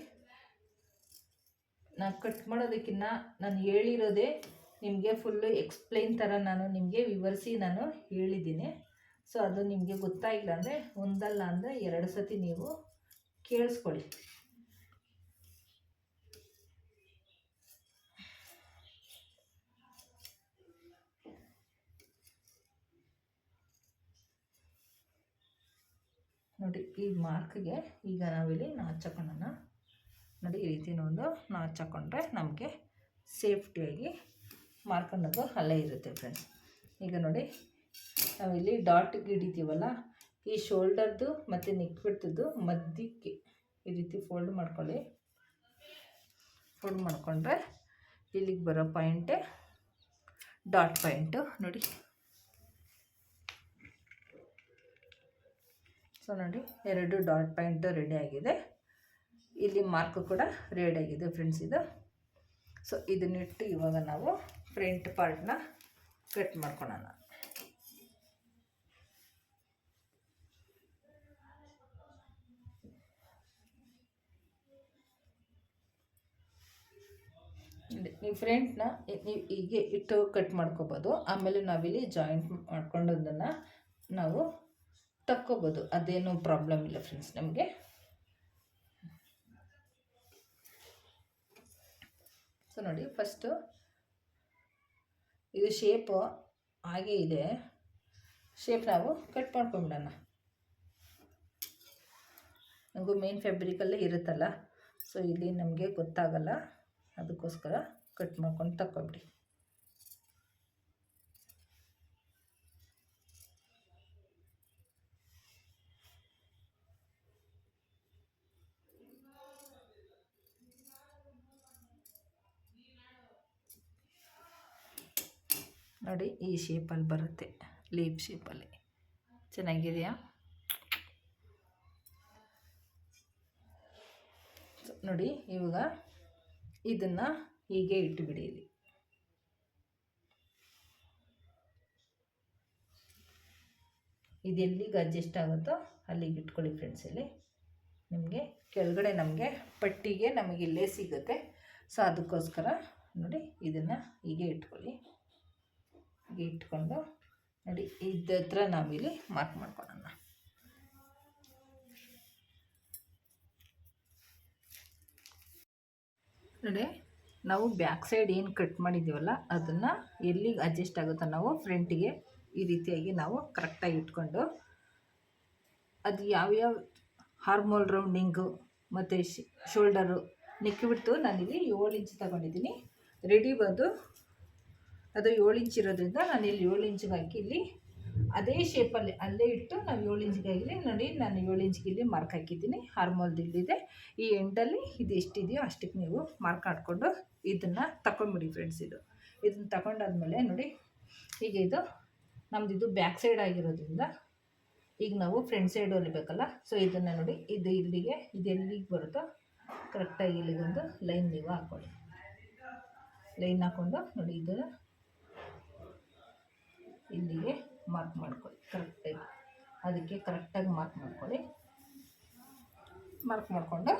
ನಾನು ಕಟ್ ಮಾಡೋದಕ್ಕಿಂತ ನಾನು ಹೇಳಿರೋದೇ ನಿಮಗೆ ಫುಲ್ಲು ಎಕ್ಸ್ಪ್ಲೈನ್ ಥರ ನಾನು ನಿಮಗೆ ವಿವರಿಸಿ ನಾನು ಹೇಳಿದ್ದೀನಿ. ಸೊ ಅದು ನಿಮಗೆ ಗೊತ್ತಾಗಿಲ್ಲ ಅಂದರೆ ಒಂದಲ್ಲ ಅಂದರೆ 2 ಸತಿ ನೀವು ಕೇಳಿಸ್ಕೊಳ್ಳಿ. ನೋಡಿ ಈ ಮಾರ್ಕ್ಗೆ ಈಗ ನಾವಿಲ್ಲಿ ನಾಚ್ ಹಾಕೊಳ್ಳೋಣ. ನೋಡಿ ಈ ರೀತಿ ಒಂದು ನಾಚ್ ಹಾಕ್ಕೊಂಡ್ರೆ ನಮಗೆ ಸೇಫ್ಟಿಯಾಗಿ ಮಾರ್ಕ್ ಅನ್ನೋದು ಅಲ್ಲೇ ಇರುತ್ತೆ ಫ್ರೆಂಡ್ಸ್. ಈಗ ನೋಡಿ ನಾವಿಲ್ಲಿ ಡಾಟಿಗೆ ಹಿಡಿತೀವಲ್ಲ, ಈ ಶೋಲ್ಡರ್ದು ಮತ್ತು ನೆಕ್ ಬಿಡ್ತದ್ದು ಮಧ್ಯಕ್ಕೆ ಈ ರೀತಿ ಫೋಲ್ಡ್ ಮಾಡ್ಕೊಳ್ಳಿ. ಫೋಲ್ಡ್ ಮಾಡಿಕೊಂಡ್ರೆ ಇಲ್ಲಿಗೆ ಬರೋ ಪಾಯಿಂಟೇ ಡಾಟ್ ಪಾಯಿಂಟು ನೋಡಿ. ಸೊ ನೋಡಿ 2 ಡಾಟ್ ಪಾಯಿಂಟು ರೆಡಿ ಆಗಿದೆ. ಇಲ್ಲಿ ಮಾರ್ಕು ಕೂಡ ರೆಡಿ ಆಗಿದೆ ಫ್ರೆಂಡ್ಸ್ ಇದು. ಸೊ ಇದನ್ನಿಟ್ಟು ಇವಾಗ ನಾವು ಫ್ರಂಟ್ ಪಾರ್ಟ್ನ ಕಟ್ ಮಾಡ್ಕೊಳ್ಳೋಣ. ನೀವು ಫ್ರಂಟ್ನ ನೀವು ಹೀಗೆ ಇಟ್ಟು ಕಟ್ ಮಾಡ್ಕೋಬೋದು. ಆಮೇಲೆ ನಾವಿಲ್ಲಿ ಜಾಯಿಂಟ್ ಮಾಡ್ಕೊಂಡೋದನ್ನು ನಾವು ತಕ್ಕೋಬೋದು, ಅದೇನೂ ಪ್ರಾಬ್ಲಮ್ ಇಲ್ಲ ಫ್ರೆಂಡ್ಸ್ ನಮಗೆ. ಸೊ ನೋಡಿ ಫಸ್ಟು ಇದು ಶೇಪು ಹಾಗೇ ಇದೆ, ಶೇಪ್ ನಾವು ಕಟ್ ಮಾಡ್ಕೊಂಬಿಡೋಣ. ನಮಗೂ ಮೇನ್ ಫ್ಯಾಬ್ರಿಕಲ್ಲೇ ಇರುತ್ತಲ್ಲ, ಸೊ ಇಲ್ಲಿ ನಮಗೆ ಗೊತ್ತಾಗಲ್ಲ, ಅದಕ್ಕೋಸ್ಕರ ಕಟ್ ಮಾಡ್ಕೊಂಡು ತಗೊಬಿಡಿ. ನೋಡಿ ಈ ಶೇಪಲ್ಲಿ ಬರುತ್ತೆ, ಲೀಫ್ ಶೇಪಲ್ಲಿ. ಚೆನ್ನಾಗಿದೆಯಾ? ನೋಡಿ ಇವಾಗ ಇದನ್ನು ಹೀಗೆ ಇಟ್ಟುಬಿಡಿ. ಇಲ್ಲಿ ಇದೆಲ್ಲಿಗೆ ಅಡ್ಜಸ್ಟ್ ಆಗುತ್ತೋ ಅಲ್ಲಿಗೆ ಇಟ್ಕೊಳ್ಳಿ ಫ್ರೆಂಡ್ಸ್. ಇಲ್ಲಿ ನಿಮಗೆ ಕೆಳಗಡೆ ನಮಗೆ ಪಟ್ಟಿಗೆ ನಮಗೆ ಇಲ್ಲೇ ಸಿಗುತ್ತೆ. ಸೊ ಅದಕ್ಕೋಸ್ಕರ ನೋಡಿ ಇದನ್ನು ಹೀಗೆ ಇಟ್ಕೊಳ್ಳಿ. ಹೀಗೆ ಇಟ್ಕೊಂಡು ನೋಡಿ ಇದ್ರ ಹತ್ರ ನಾವಿಲ್ಲಿ ಮಾರ್ಕ್ ಮಾಡ್ಕೊಳ್ಳೋಣ. ನೋಡಿ ನಾವು ಬ್ಯಾಕ್ ಸೈಡ್ ಏನು ಕಟ್ ಮಾಡಿದ್ದೀವಲ್ಲ ಅದನ್ನು ಎಲ್ಲಿಗೆ ಅಡ್ಜಸ್ಟ್ ಆಗುತ್ತೋ ನಾವು ಫ್ರಂಟಿಗೆ ಈ ರೀತಿಯಾಗಿ ನಾವು ಕರೆಕ್ಟಾಗಿ ಇಟ್ಕೊಂಡು, ಅದು ಯಾವ್ಯಾವ ಹಾರ್ಮೋಲ್ ರೌಂಡಿಂಗು ಮತ್ತು ಶೋಲ್ಡರು ನೆಕ್ ಬಿಟ್ಟು ನಾನಿಲ್ಲಿ 7 ಇಂಚ್ ತಗೊಂಡಿದ್ದೀನಿ. ರೆಡಿ ಬಂದು ಅದು 7 ಇಂಚ್ ಇರೋದ್ರಿಂದ ನಾನಿಲ್ಲಿ 7 ಇಂಚಿಗೆ ಹಾಕಿ ಇಲ್ಲಿ ಅದೇ ಶೇಪಲ್ಲಿ ಅಲ್ಲೇ ಇಟ್ಟು ನಾವು 7 ಇಂಚಿಗೆ ಆಗಲಿ ನೋಡಿ, ನಾನು 7 ಇಂಚಿಗೆ ಇಲ್ಲಿ ಮಾರ್ಕ್ ಹಾಕಿದ್ದೀನಿ. ಹಾರ್ಮೋಲ್ದು ಇಲ್ಲಿದೆ, ಈ ಎಂಡಲ್ಲಿ ಇದು ಎಷ್ಟಿದೆಯೋ ಅಷ್ಟಕ್ಕೆ ನೀವು ಮಾರ್ಕ್ ಹಾಕ್ಕೊಂಡು ಇದನ್ನು ತಗೊಂಡ್ಬಿಡಿ ಫ್ರೆಂಡ್ಸ್. ಇದನ್ನು ತಗೊಂಡಾದ್ಮೇಲೆ ನೋಡಿ ಈಗ ಇದು ನಮ್ಮದು ಬ್ಯಾಕ್ ಸೈಡ್ ಆಗಿರೋದ್ರಿಂದ ಈಗ ನಾವು ಫ್ರಂಟ್ ಸೈಡ್ ಹೊಲಿಬೇಕಲ್ಲ. ಸೊ ಇದನ್ನು ನೋಡಿ ಇದು ಇಲ್ಲಿಗೆ ಇದು ಎಲ್ಲಿಗೆ ಬರುತ್ತೋ ಕರೆಕ್ಟಾಗಿ ಇಲ್ಲಿಗೊಂದು ಲೈನ್ ನೀವು ಹಾಕ್ಕೊಳ್ಳಿ. ಲೈನ್ ಹಾಕ್ಕೊಂಡು ನೋಡಿ ಇದನ್ನು ಇಲ್ಲಿಗೆ ಮಾರ್ಕ್ ಮಾಡ್ಕೊಳ್ಳಿ ಕರೆಕ್ಟಾಗಿ. ಅದಕ್ಕೆ ಕರೆಕ್ಟಾಗಿ ಮಾರ್ಕ್ ಮಾಡ್ಕೊಳ್ಳಿ. ಮಾರ್ಕ್ ಮಾಡಿಕೊಂಡು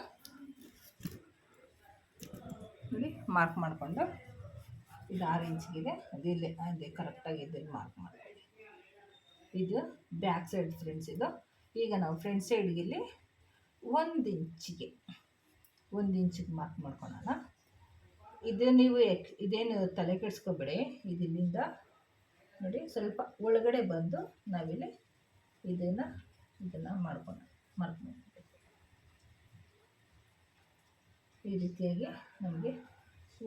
ನೋಡಿ ಮಾರ್ಕ್ ಮಾಡಿಕೊಂಡು ಇದು 6 ಇಂಚಿಗಿದೆ, ಅದಿಲ್ಲೇ ಅದೇ ಕರೆಕ್ಟಾಗಿ ಇದನ್ನು ಮಾರ್ಕ್ ಮಾಡ್ಕೊಳ್ಳಿ. ಇದು ಬ್ಯಾಕ್ ಸೈಡ್ ಫ್ರೆಂಡ್ಸ್. ಇದು ಈಗ ನಾವು ಫ್ರಂಟ್ ಸೈಡ್ಗೆ ಇಲ್ಲಿ 1 ಇಂಚಿಗೆ ಮಾರ್ಕ್ ಮಾಡ್ಕೊಳ್ಳೋಣ. ಇದು ನೀವು ಇದೇನು ತಲೆ ಕೆಡಿಸ್ಕೊಬೇಡಿ. ಇದಿಲ್ಲಿಂದ ನೋಡಿ ಸ್ವಲ್ಪ ಒಳಗಡೆ ಬಂದು ನಾವಿಲ್ಲಿ ಇದನ್ನು ಮಾರ್ಕ್ ಮಾಡಬೇಕು. ಈ ರೀತಿಯಾಗಿ ನಮಗೆ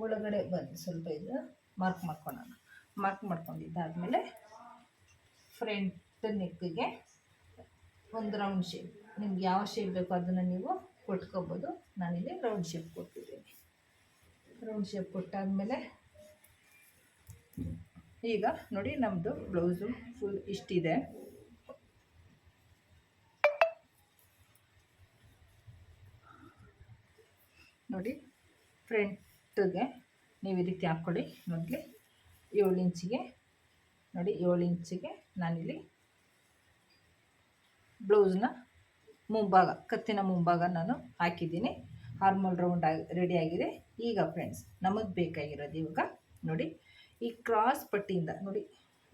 ಒಳಗಡೆ ಬಂದು ಸ್ವಲ್ಪ ಇದು ಮಾರ್ಕ್ ಮಾಡ್ಕೊಳ್ಳೋಣ. ಮಾರ್ಕ್ ಮಾಡ್ಕೊಂಡಿದ್ದಾದಮೇಲೆ ಫ್ರಂಟ್ ನೆಕ್ಕಿಗೆ ಒಂದು ರೌಂಡ್ ಶೇಪ್, ನಿಮ್ಗೆ ಯಾವ ಶೇಪ್ ಬೇಕೋ ಅದನ್ನು ನೀವು ಕೊಟ್ಕೋಬೋದು. ನಾನಿಲ್ಲಿ ರೌಂಡ್ ಶೇಪ್ ಕೊಟ್ಟಿದ್ದೀನಿ. ರೌಂಡ್ ಶೇಪ್ ಕೊಟ್ಟಾದಮೇಲೆ ಈಗ ನೋಡಿ ನಮ್ಮದು ಬ್ಲೌಸು ಫುಲ್ ಇಷ್ಟಿದೆ. ನೋಡಿ ಫ್ರಂಟ್ಗೆ ನೀವು ಈ ರೀತಿ ಹಾಕ್ಕೊಳ್ಳಿ. ಮೊದಲು 7 ಇಂಚಿಗೆ ನೋಡಿ 7 ಇಂಚಿಗೆ ನಾನಿಲ್ಲಿ ಬ್ಲೌಸ್ನ ಮುಂಭಾಗ, ಕತ್ತಿನ ಮುಂಭಾಗ ನಾನು ಹಾಕಿದ್ದೀನಿ. ಆರ್ಮಲ್ ರೌಂಡ್ ರೆಡಿಯಾಗಿದೆ. ಈಗ ಫ್ರೆಂಡ್ಸ್ ನಮಗೆ ಬೇಕಾಗಿರೋದು ಇವಾಗ ನೋಡಿ ಈ ಕ್ರಾಸ್ ಪಟ್ಟಿಯಿಂದ ನೋಡಿ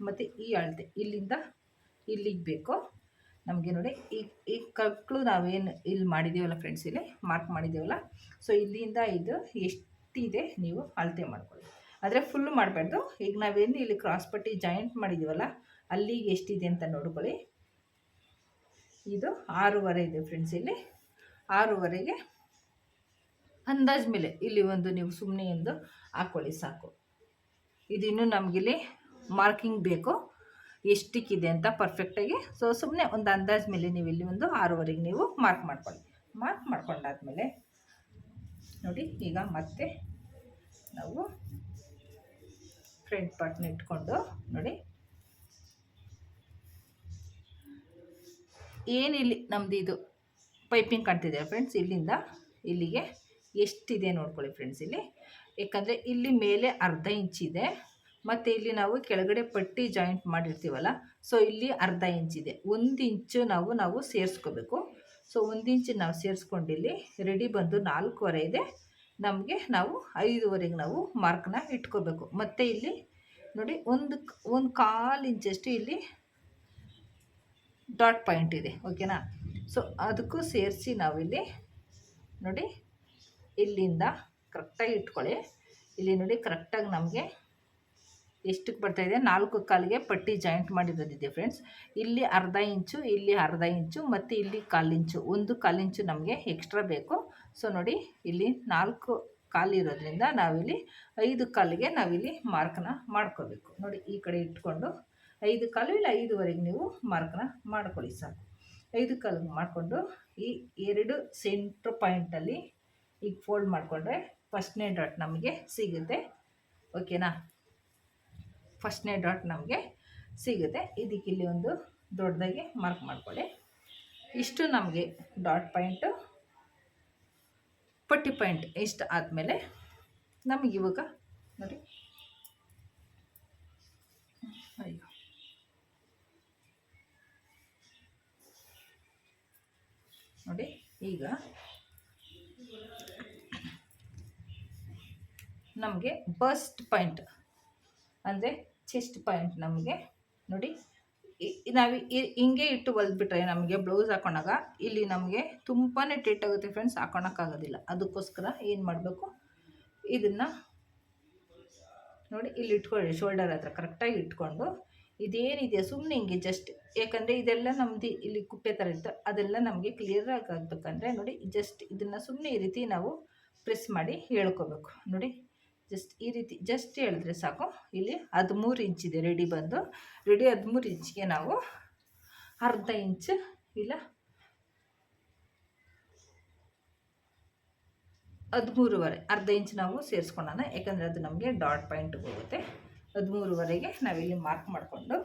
ಮತ್ತು ಈ ಅಳತೆ ಇಲ್ಲಿಂದ ಇಲ್ಲಿಗೆ ಬೇಕು ನಮಗೆ. ನೋಡಿ ಈ ಕಕ್ಕಳು ನಾವೇನು ಇಲ್ಲಿ ಮಾಡಿದ್ದೀವಲ್ಲ ಫ್ರೆಂಡ್ಸ್, ಇಲ್ಲಿ ಮಾರ್ಕ್ ಮಾಡಿದ್ದೀವಲ್ಲ, ಸೊ ಇಲ್ಲಿಂದ ಇದು ಎಷ್ಟಿದೆ ನೀವು ಅಳತೆ ಮಾಡ್ಕೊಳ್ಳಿ. ಆದರೆ ಫುಲ್ಲು ಮಾಡಬಾರ್ದು. ಈಗ ನಾವೇನು ಇಲ್ಲಿ ಕ್ರಾಸ್ ಪಟ್ಟಿ ಜಾಯಿಂಟ್ ಮಾಡಿದ್ದೀವಲ್ಲ ಅಲ್ಲಿಗೆ ಎಷ್ಟಿದೆ ಅಂತ ನೋಡ್ಕೊಳ್ಳಿ. ಇದು 6.5 ಇದೆ ಫ್ರೆಂಡ್ಸ್. ಇಲ್ಲಿ 6.5ಗೆ ಅಂದಾಜು ಮೇಲೆ ಇಲ್ಲಿ ಒಂದು ನೀವು ಸುಮ್ಮನೆ ಒಂದು ಹಾಕ್ಕೊಳ್ಳಿ ಸಾಕು. ಇದಿನ್ನೂ ನಮಗಿಲ್ಲಿ ಮಾರ್ಕಿಂಗ್ ಬೇಕು ಎಷ್ಟಕ್ಕಿದೆ ಅಂತ ಪರ್ಫೆಕ್ಟಾಗಿ. ಸೊ ಸುಮ್ಮನೆ ಒಂದು ಅಂದಾಜು ಮೇಲೆ ನೀವು ಇಲ್ಲಿ ಒಂದು 6.5ಗೆ ನೀವು ಮಾರ್ಕ್ ಮಾಡ್ಕೊಳ್ಳಿ. ಮಾರ್ಕ್ ಮಾಡ್ಕೊಂಡಾದ್ಮೇಲೆ ನೋಡಿ ಈಗ ಮತ್ತೆ ನಾವು ಫ್ರಂಟ್ ಪಾರ್ಟ್ನ ಇಟ್ಕೊಂಡು ನೋಡಿ ಏನಿಲ್ಲಿ ನಮ್ಮದು ಇದು ಪೈಪಿಂಗ್ ಕಾಣ್ತಿದೆ ಫ್ರೆಂಡ್ಸ್, ಇಲ್ಲಿಂದ ಇಲ್ಲಿಗೆ ಎಷ್ಟಿದೆ ನೋಡ್ಕೊಳ್ಳಿ ಫ್ರೆಂಡ್ಸ್ ಇಲ್ಲಿ. ಯಾಕಂದರೆ ಇಲ್ಲಿ ಮೇಲೆ ಅರ್ಧ ಇಂಚಿದೆ ಮತ್ತು ಇಲ್ಲಿ ನಾವು ಕೆಳಗಡೆ ಪಟ್ಟಿ ಜಾಯಿಂಟ್ ಮಾಡಿರ್ತೀವಲ್ಲ, ಸೊ ಇಲ್ಲಿ ಅರ್ಧ ಇಂಚಿದೆ. 1 ಇಂಚು ನಾವು ಸೇರಿಸ್ಕೋಬೇಕು. ಸೊ 1 ಇಂಚು ನಾವು ಸೇರಿಸ್ಕೊಂಡು ಇಲ್ಲಿ ರೆಡಿ ಬಂದು 4.25 ಇದೆ. ನಮಗೆ ನಾವು 5.25ಗೆ ನಾವು ಮಾರ್ಕ್ನ ಇಟ್ಕೋಬೇಕು. ಮತ್ತು ಇಲ್ಲಿ ನೋಡಿ ಒಂದು 1/4 ಇಂಚಷ್ಟು ಇಲ್ಲಿ ಡಾಟ್ ಪಾಯಿಂಟ್ ಇದೆ, ಓಕೆನಾ. ಸೊ ಅದಕ್ಕೂ ಸೇರಿಸಿ ನಾವಿಲ್ಲಿ ನೋಡಿ ಇಲ್ಲಿಂದ ಕರೆಕ್ಟಾಗಿ ಇಟ್ಕೊಳ್ಳಿ. ಇಲ್ಲಿ ನೋಡಿ ಕರೆಕ್ಟಾಗಿ ನಮಗೆ ಎಷ್ಟಕ್ಕೆ ಬರ್ತಾಯಿದೆ, 4/4ಗೆ ಪಟ್ಟಿ ಜಾಯಿಂಟ್ ಮಾಡಿರೋದಿದೆ ಫ್ರೆಂಡ್ಸ್. ಇಲ್ಲಿ ಅರ್ಧ ಇಂಚು, ಇಲ್ಲಿ ಅರ್ಧ ಇಂಚು ಮತ್ತು ಇಲ್ಲಿ 1/4 ಇಂಚು, 1/4 ಇಂಚು ನಮಗೆ ಎಕ್ಸ್ಟ್ರಾ ಬೇಕು. ಸೊ ನೋಡಿ ಇಲ್ಲಿ 4/4 ಇರೋದ್ರಿಂದ ನಾವಿಲ್ಲಿ 5/4ಗೆ ನಾವಿಲ್ಲಿ ಮಾರ್ಕ್ನ ಮಾಡ್ಕೋಬೇಕು. ನೋಡಿ ಈ ಕಡೆ ಇಟ್ಕೊಂಡು 5/4 ಇಲ್ಲ 5.25ಗೆ ನೀವು ಮಾರ್ಕ್ನ ಮಾಡ್ಕೊಳ್ಳಿ ಸಾಕು. 5/4 ಮಾಡಿಕೊಂಡು ಈ 2 ಸೆಂಟ್ರ್ ಪಾಯಿಂಟಲ್ಲಿ ಈಗ ಫೋಲ್ಡ್ ಮಾಡಿಕೊಂಡ್ರೆ ಫಸ್ಟ್ನೇ ಡಾಟ್ ನಮಗೆ ಸಿಗುತ್ತೆ, ಓಕೆನಾ. ಫಸ್ಟ್ನೇ ಡಾಟ್ ನಮಗೆ ಸಿಗುತ್ತೆ. ಇದಕ್ಕಿಲ್ಲಿ ಒಂದು ದೊಡ್ಡದಾಗಿ ಮಾರ್ಕ್ ಮಾಡ್ಕೊಳ್ಳಿ. ಇಷ್ಟು ನಮಗೆ ಡಾಟ್ ಪಾಯಿಂಟು, ಪಟ್ಟಿ ಪಾಯಿಂಟ್ ಇಷ್ಟು ಆದಮೇಲೆ ನಮಗಿವಾಗ ನೋಡಿ ಅಯ್ಯೋ ನೋಡಿ ಈಗ ನಮಗೆ ಬಸ್ಟ್ ಪಾಯಿಂಟ್ ಅಂದರೆ ಚೆಸ್ಟ್ ಪಾಯಿಂಟ್ ನಮಗೆ ನೋಡಿ ನಾವು ಹಿಂಗೆ ಇಟ್ಟು ಹೊಲ್ದ್ಬಿಟ್ರೆ ನಮಗೆ ಬ್ಲೌಸ್ ಹಾಕೊಂಡಾಗ ಇಲ್ಲಿ ನಮಗೆ ತುಂಬಾ ಟೈಟ್ ಆಗುತ್ತೆ ಫ್ರೆಂಡ್ಸ್, ಹಾಕೊಳಕ್ಕಾಗೋದಿಲ್ಲ. ಅದಕ್ಕೋಸ್ಕರ ಏನು ಮಾಡಬೇಕು, ಇದನ್ನು ನೋಡಿ ಇಲ್ಲಿ ಇಟ್ಕೊಳ್ಳಿ, ಶೋಲ್ಡರ್ ಹತ್ರ ಕರೆಕ್ಟಾಗಿ ಇಟ್ಕೊಂಡು ಇದೇನಿದೆ ಸುಮ್ಮನೆ ಹಿಂಗೆ ಜಸ್ಟ್, ಯಾಕಂದರೆ ಇದೆಲ್ಲ ನಮ್ಮದು ಇಲ್ಲಿ ಕುಪ್ಪೆ ಥರ ಇರುತ್ತೆ, ಅದೆಲ್ಲ ನಮಗೆ ಕ್ಲಿಯರಾಗಿ ಆಗಬೇಕಂದ್ರೆ ನೋಡಿ ಜಸ್ಟ್ ಇದನ್ನು ಸುಮ್ಮನೆ ಈ ರೀತಿ ನಾವು ಪ್ರೆಸ್ ಮಾಡಿ ಹೇಳ್ಕೋಬೇಕು. ನೋಡಿ ಜಸ್ಟ್ ಈ ರೀತಿ ಜಸ್ಟ್ ಹೇಳಿದ್ರೆ ಸಾಕು. ಇಲ್ಲಿ 13 ಇಂಚಿದೆ ರೆಡಿ ಬಂದು, ರೆಡಿ 13 ಇಂಚಿಗೆ ನಾವು ಅರ್ಧ ಇಂಚು ಇಲ್ಲ 13.5 ಅರ್ಧ ಇಂಚು ನಾವು ಸೇರಿಸ್ಕೊಳ್ಳೋಣ. ಯಾಕಂದರೆ ಅದು ನಮಗೆ ಡಾಟ್ ಪಾಯಿಂಟ್ಗೆ ಹೋಗುತ್ತೆ. 13.5ಗೆ ನಾವಿಲ್ಲಿ ಮಾರ್ಕ್ ಮಾಡಿಕೊಂಡು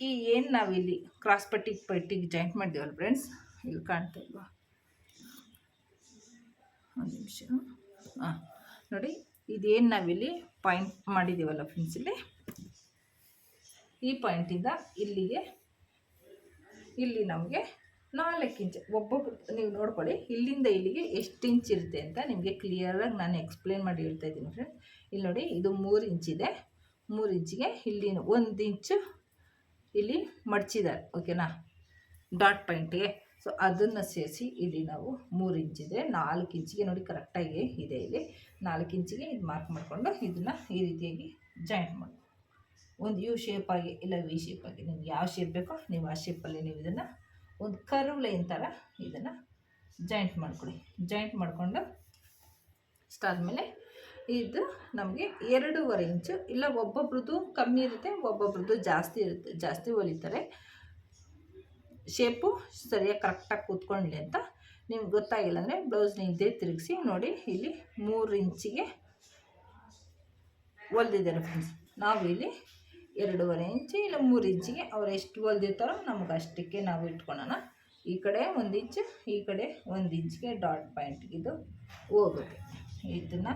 ಈ ಏನು ನಾವಿಲ್ಲಿ ಕ್ರಾಸ್ ಪಟ್ಟಿಗೆ ಜಾಯಿಂಟ್ ಮಾಡಿದ್ದೀವಲ್ಲ ಫ್ರೆಂಡ್ಸ್, ಇಲ್ಲಿ ಕಾಣ್ತಾ ಇಲ್ವಾ, ಒಂದು ನಿಮಿಷ, ಹಾಂ ನೋಡಿ ಇದೇನು ನಾವಿಲ್ಲಿ ಪಾಯಿಂಟ್ ಮಾಡಿದ್ದೀವಲ್ಲ ಫ್ರೆಂಡ್ಸ್, ಇಲ್ಲಿ ಈ ಪಾಯಿಂಟಿಂದ ಇಲ್ಲಿಗೆ ಇಲ್ಲಿ ನಮಗೆ 4 ಇಂಚು ಒಬ್ಬೊಬ್ಬರು ನೀವು ನೋಡ್ಕೊಳ್ಳಿ, ಇಲ್ಲಿಂದ ಇಲ್ಲಿಗೆ ಎಷ್ಟು ಇಂಚ್ ಇರುತ್ತೆ ಅಂತ ನಿಮಗೆ ಕ್ಲಿಯರಾಗಿ ನಾನು ಎಕ್ಸ್ಪ್ಲೇನ್ ಮಾಡಿ ಹೇಳ್ತಾ ಇದ್ದೀನಿ ಫ್ರೆಂಡ್ಸ್. ಇಲ್ಲಿ ನೋಡಿ ಇದು 3 ಇಂಚಿದೆ, 3 ಇಂಚಿಗೆ ಇಲ್ಲಿ 1 ಇಂಚು ಇಲ್ಲಿ ಮಡ್ಚಿದ್ದಾರೆ, ಓಕೆನಾ, ಡಾಟ್ ಪಾಯಿಂಟಿಗೆ. ಸೊ ಅದನ್ನು ಸೇರಿಸಿ ಇಲ್ಲಿ ನಾವು 3 ಇಂಚಿದೆ, 4 ಇಂಚಿಗೆ ನೋಡಿ ಕರೆಕ್ಟಾಗಿ ಇದೆ. ಇಲ್ಲಿ 4 ಇಂಚಿಗೆ ಇದು ಮಾರ್ಕ್ ಮಾಡಿಕೊಂಡು ಇದನ್ನು ಈ ರೀತಿಯಾಗಿ ಜಾಯಿಂಟ್ ಮಾಡಿ ಒಂದು ಯು ಶೇಪಾಗಿ ಇಲ್ಲ ವಿ ಶೇಪಾಗಿ ನಿಮ್ಗೆ ಯಾವ ಶೇಪ್ ಬೇಕೋ ನೀವು ಆ ಶೇಪಲ್ಲಿ ನೀವು ಇದನ್ನು ಒಂದು ಕರ್ವ್ ಲೈನ್ ಥರ ಇದನ್ನು ಜಾಯಿಂಟ್ ಮಾಡ್ಕೊಳ್ಳಿ. ಜಾಯಿಂಟ್ ಮಾಡಿಕೊಂಡು ಇಷ್ಟಾದಮೇಲೆ ಇದು ನಮಗೆ 2.5 ಇಂಚು, ಇಲ್ಲ ಒಬ್ಬೊಬ್ರದ್ದು ಕಮ್ಮಿ ಇರುತ್ತೆ, ಒಬ್ಬೊಬ್ರದ್ದು ಜಾಸ್ತಿ ಇರುತ್ತೆ, ಜಾಸ್ತಿ ಹೊಲಿತಾರೆ. ಶೇಪು ಸರಿಯಾಗಿ ಕರೆಕ್ಟಾಗಿ ಕೂತ್ಕೊಳ್ಳಿ ಅಂತ. ನಿಮ್ಗೆ ಗೊತ್ತಾಗಿಲ್ಲ ಅಂದರೆ ಬ್ಲೌಸ್ನ ಇದ್ದೇ ತಿರುಗಿಸಿ ನೋಡಿ. ಇಲ್ಲಿ 3 ಇಂಚಿಗೆ ಹೊಲ್ದಿದ್ದಾರೆ ಫ್ರೆಂಡ್ಸ್. ನಾವು ಇಲ್ಲಿ 2.5 ಇಂಚು ಇಲ್ಲ 3 ಇಂಚಿಗೆ ಅವ್ರು ಎಷ್ಟು ಹೊಲ್ದಿರ್ತಾರೋ ನಮ್ಗೆ ಅಷ್ಟಕ್ಕೆ ನಾವು ಇಟ್ಕೊಳ್ಳೋಣ. ಈ ಕಡೆ 1 ಇಂಚು, ಈ ಕಡೆ 1 ಇಂಚಿಗೆ ಡಾಟ್ ಪಾಯಿಂಟ್ಗಿದು ಹೋಗುತ್ತೆ. ಇದನ್ನು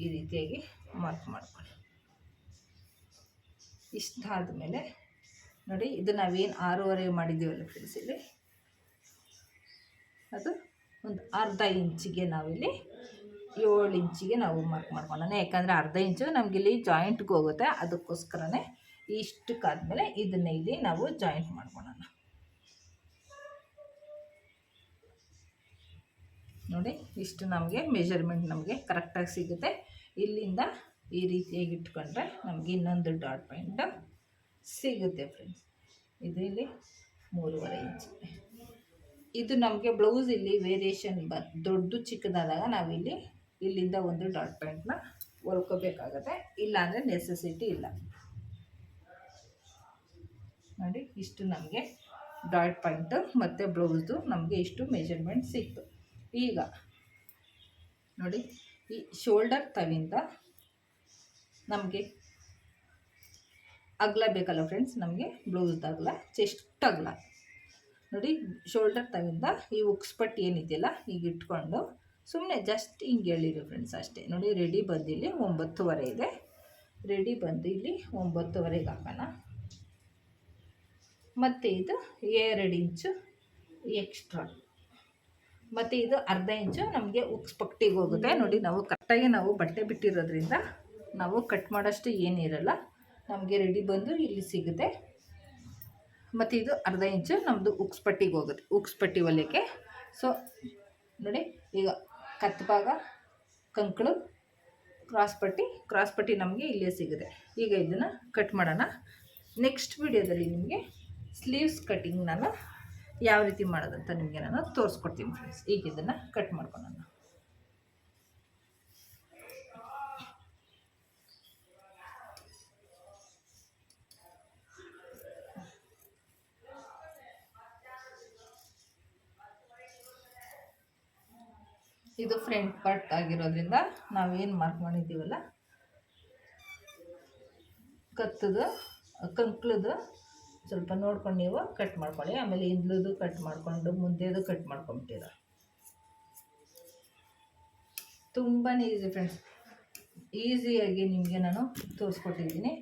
ಈ ರೀತಿಯಾಗಿ ಮಾರ್ಕ್ ಮಾಡ್ಕೊಳ್ಳಿ. ಇಷ್ಟಾದ ಮೇಲೆ ನೋಡಿ, ಇದು ನಾವೇನು 6.5 ಮಾಡಿದ್ದೀವಲ್ಲ ಫ್ರೆಂಡ್ಸ್, ಇಲ್ಲಿ ಅದು ಒಂದು ಅರ್ಧ ಇಂಚಿಗೆ ನಾವಿಲ್ಲಿ 7 ಇಂಚಿಗೆ ನಾವು ಮಾರ್ಕ್ ಮಾಡ್ಕೊಳ್ಳೋಣ. ಯಾಕಂದರೆ ಅರ್ಧ ಇಂಚು ನಮಗಿಲ್ಲಿ ಜಾಯಿಂಟ್ಗೆ ಹೋಗುತ್ತೆ, ಅದಕ್ಕೋಸ್ಕರನೇ ಇಷ್ಟಕ್ಕಾದ್ಮೇಲೆ ಇದನ್ನ ಇಲ್ಲಿ ನಾವು ಜಾಯಿಂಟ್ ಮಾಡ್ಕೊಳ್ಳೋಣ. ನೋಡಿ, ಇಷ್ಟು ನಮಗೆ ಮೆಜರ್ಮೆಂಟ್ ನಮಗೆ ಕರೆಕ್ಟಾಗಿ ಸಿಗುತ್ತೆ. ಇಲ್ಲಿಂದ ಈ ರೀತಿಯಾಗಿ ಇಟ್ಕೊಂಡ್ರೆ ನಮಗೆ ಇನ್ನೊಂದು ಡಾಟ್ ಪಾಯಿಂಟ್ ಸಿಗುತ್ತೆ ಫ್ರೆಂಡ್ಸ್. ಇದು ಇಲ್ಲಿ 3.5 ಇಂಚ್. ಇದು ನಮಗೆ ಬ್ಲೌಸ್ ಇಲ್ಲಿ ವೇರಿಯೇಷನ್ ದೊಡ್ಡ ಚಿಕ್ಕದಾದಾಗ ನಾವಿಲ್ಲಿ ಇಲ್ಲಿಂದ ಒಂದು ಡಾಟ್ ಪಾಯಿಂಟ್ನ ಹೊಲ್ಕೋಬೇಕಾಗತ್ತೆ, ಇಲ್ಲಾಂದರೆ ನೆಸೆಸಿಟಿ ಇಲ್ಲ. ನೋಡಿ, ಇಷ್ಟು ನಮಗೆ ಡಾಟ್ ಪಾಯಿಂಟು ಮತ್ತು ಬ್ಲೌಸ್ದು ನಮಗೆ ಇಷ್ಟು ಮೆಜರ್ಮೆಂಟ್ ಸಿಕ್ತು. ಈಗ ನೋಡಿ, ಈ ಶೋಲ್ಡರ್ ತವಿಂದ ನಮಗೆ ಅಗಲ ಬೇಕಲ್ಲ ಫ್ರೆಂಡ್ಸ್, ನಮಗೆ ಬ್ಲೌಸ್ದು ಅಗಲ, ಚೆಸ್ಟ್ ಅಗಲ. ನೋಡಿ, ಶೋಲ್ಡರ್ ತವಿಂದ ಈ ಉಕ್ಸ್ಪಟ್ಟಿ ಏನಿದೆಯಲ್ಲ ಈಗ ಇಟ್ಕೊಂಡು ಸುಮ್ಮನೆ ಜಸ್ಟ್ ಹಿಂಗೆ ಹೇಳಿರಿ ಫ್ರೆಂಡ್ಸ್, ಅಷ್ಟೇ. ನೋಡಿ, ರೆಡಿ ಬಂದು ಇಲ್ಲಿ 9.5 ಇದೆ. ರೆಡಿ ಬಂದು ಇಲ್ಲಿ 9.5ಗೆ ಹಾಕೋಣ. ಮತ್ತು ಇದು 2 ಇಂಚು ಎಕ್ಸ್ಟ್ರಾ, ಮತ್ತು ಇದು ಅರ್ಧ ಇಂಚು ನಮಗೆ ಉಕ್ಸ್ ಪಟ್ಟಿಗೆ ಹೋಗುತ್ತೆ. ನೋಡಿ, ನಾವು ಕರೆಕ್ಟಾಗಿ ನಾವು ಬಟ್ಟೆ ಬಿಟ್ಟಿರೋದ್ರಿಂದ ನಾವು ಕಟ್ ಮಾಡೋಷ್ಟು ಏನಿರಲ್ಲ, ನಮಗೆ ರೆಡಿ ಬಂದು ಇಲ್ಲಿ ಸಿಗುತ್ತೆ. ಮತ್ತು ಇದು ಅರ್ಧ ಇಂಚು ನಮ್ಮದು ಉಕ್ಸ್ ಪಟ್ಟಿಗೆ ಹೋಗುತ್ತೆ, ಉಕ್ಸ್ ಪಟ್ಟಿ ಹೊಲಿಯೋಕ್ಕೆ. ಸೊ ನೋಡಿ, ಈಗ ಕತ್ತು ಭಾಗ, ಕಂಕಳು, ಕ್ರಾಸ್ ಪಟ್ಟಿ ನಮಗೆ ಇಲ್ಲೇ ಸಿಗುತ್ತೆ. ಈಗ ಇದನ್ನು ಕಟ್ ಮಾಡೋಣ. ನೆಕ್ಸ್ಟ್ ವಿಡಿಯೋದಲ್ಲಿ ನಿಮಗೆ ಸ್ಲೀವ್ಸ್ ಕಟ್ಟಿಂಗ್ ನಾನು ಯಾವ ರೀತಿ ಮಾಡೋದಂತ ನಿಮಗೆ ನಾನು ತೋರಿಸ್ಕೊಡ್ತೀನಿ ಫ್ರೆಂಡ್ಸ್. ಈಗ ಇದನ್ನು ಕಟ್ ಮಾಡ್ಕೊಳ್ಳೋಣ. ಇದು ಫ್ರಂಟ್ ಪಾರ್ಟ್ ಆಗಿರೋದ್ರಿಂದ ನಾವೇನು ಮಾರ್ಕ್ ಮಾಡಿದ್ದೀವಲ್ಲ, ಕತ್ತದು ಕಂಕ್ಳದು ಸ್ವಲ್ಪ ನೋಡ್ಕೊಂಡು ನೀವು ಕಟ್ ಮಾಡ್ಕೊಳ್ಳಿ. ಆಮೇಲೆ ಹಿಂದ್ಲದು ಕಟ್ ಮಾಡಿಕೊಂಡು ಮುಂದೆದು ಕಟ್ ಮಾಡ್ಕೊಂಬಿಟ್ಟಿರ. ತುಂಬಾ ಈಸಿ ಫ್ರೆಂಡ್ಸ್, ಈಸಿಯಾಗಿ ನಿಮಗೆ ನಾನು ತೋರಿಸ್ಕೊಟ್ಟಿದ್ದೀನಿ.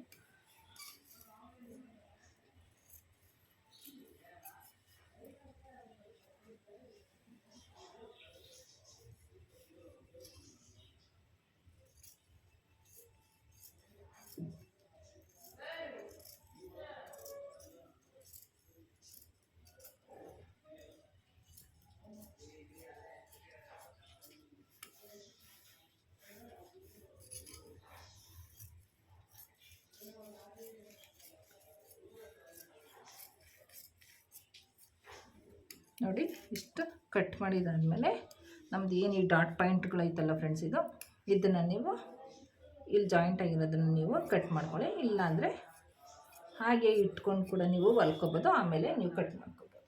ನೋಡಿ, ಇಷ್ಟು ಕಟ್ ಮಾಡಿದಾದ್ಮೇಲೆ ನಮ್ದು ಏನು ಈ ಡಾಟ್ ಪಾಯಿಂಟ್ಗಳೈತಲ್ಲ ಫ್ರೆಂಡ್ಸ್, ಇದನ್ನು ನೀವು ಇಲ್ಲಿ ಜಾಯಿಂಟ್ ಆಗಿರೋದನ್ನು ನೀವು ಕಟ್ ಮಾಡ್ಕೊಳ್ಳಿ. ಇಲ್ಲಾಂದರೆ ಹಾಗೆ ಇಟ್ಕೊಂಡು ಕೂಡ ನೀವು ಹೊಲ್ಕೋಬೋದು, ಆಮೇಲೆ ನೀವು ಕಟ್ ಮಾಡ್ಕೋಬೋದು.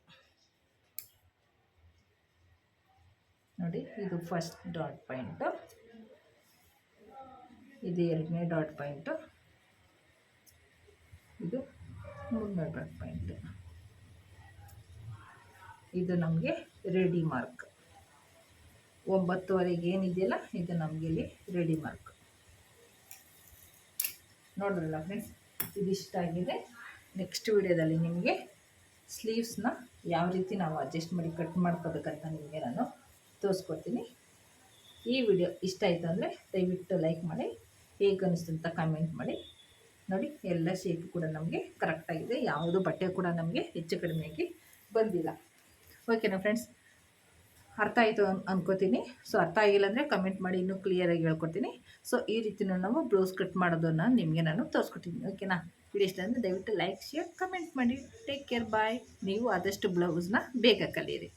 ನೋಡಿ, ಇದು ಫಸ್ಟ್ ಡಾಟ್ ಪಾಯಿಂಟು, ಇದು 2ನೇ ಡಾಟ್ ಪಾಯಿಂಟು, ಇದು 3ನೇ ಡಾಟ್ ಪಾಯಿಂಟು. ಇದು ನಮಗೆ ರೆಡಿ ಮಾರ್ಕ್. 9.5 ಏನಿದೆಯಲ್ಲ, ಇದು ನಮಗೆ ಇಲ್ಲಿ ರೆಡಿ ಮಾರ್ಕ್. ನೋಡ್ರಲ್ಲ ಫ್ರೆಂಡ್ಸ್, ಇದಿಷ್ಟಾಗಿದೆ. ನೆಕ್ಸ್ಟ್ ವಿಡಿಯೋದಲ್ಲಿ ನಿಮಗೆ ಸ್ಲೀವ್ಸ್ನ ಯಾವ ರೀತಿ ನಾವು ಅಡ್ಜಸ್ಟ್ ಮಾಡಿ ಕಟ್ ಮಾಡ್ಕೋಬೇಕಂತ ನಿಮಗೆ ನಾನು ತೋರಿಸ್ಕೊಡ್ತೀನಿ. ಈ ವಿಡಿಯೋ ಇಷ್ಟ ಆಯಿತು ಅಂದರೆ ದಯವಿಟ್ಟು ಲೈಕ್ ಮಾಡಿ, ಹೇಗೆ ಅನಿಸ್ತು ಅಂತ ಕಮೆಂಟ್ ಮಾಡಿ. ನೋಡಿ, ಎಲ್ಲ ಶೇಪ್ ಕೂಡ ನಮಗೆ ಕರೆಕ್ಟಾಗಿದೆ, ಯಾವುದು ಬಟ್ಟೆ ಕೂಡ ನಮಗೆ ಹೆಚ್ಚು ಕಡಿಮೆಯಾಗಿ ಬಂದಿಲ್ಲ. ಓಕೆನಾ ಫ್ರೆಂಡ್ಸ್, ಅರ್ಥ ಆಯಿತು ಅನ್ಕೋತೀನಿ. ಸೊ ಅರ್ಥ ಆಗಿಲ್ಲ ಅಂದರೆ ಕಮೆಂಟ್ ಮಾಡಿ, ಇನ್ನೂ ಕ್ಲಿಯರಾಗಿ ಹೇಳ್ಕೊಡ್ತೀನಿ. ಸೊ ಈ ರೀತಿ ನಾವು ಬ್ಲೌಸ್ ಕಟ್ ಮಾಡೋದನ್ನು ನಿಮಗೆ ನಾನು ತೋರಿಸ್ಕೊಡ್ತೀನಿ. ಓಕೆನಾ? ವಿಡಿಯೋ ಇಷ್ಟ ಅಂದರೆ ದಯವಿಟ್ಟು ಲೈಕ್, ಶೇರ್, ಕಮೆಂಟ್ ಮಾಡಿ. ಟೇಕ್ ಕೇರ್, ಬಾಯ್. ನೀವು ಆದಷ್ಟು ಬ್ಲೌಸ್ನ ಬೇಗ ಕಲೀರಿ.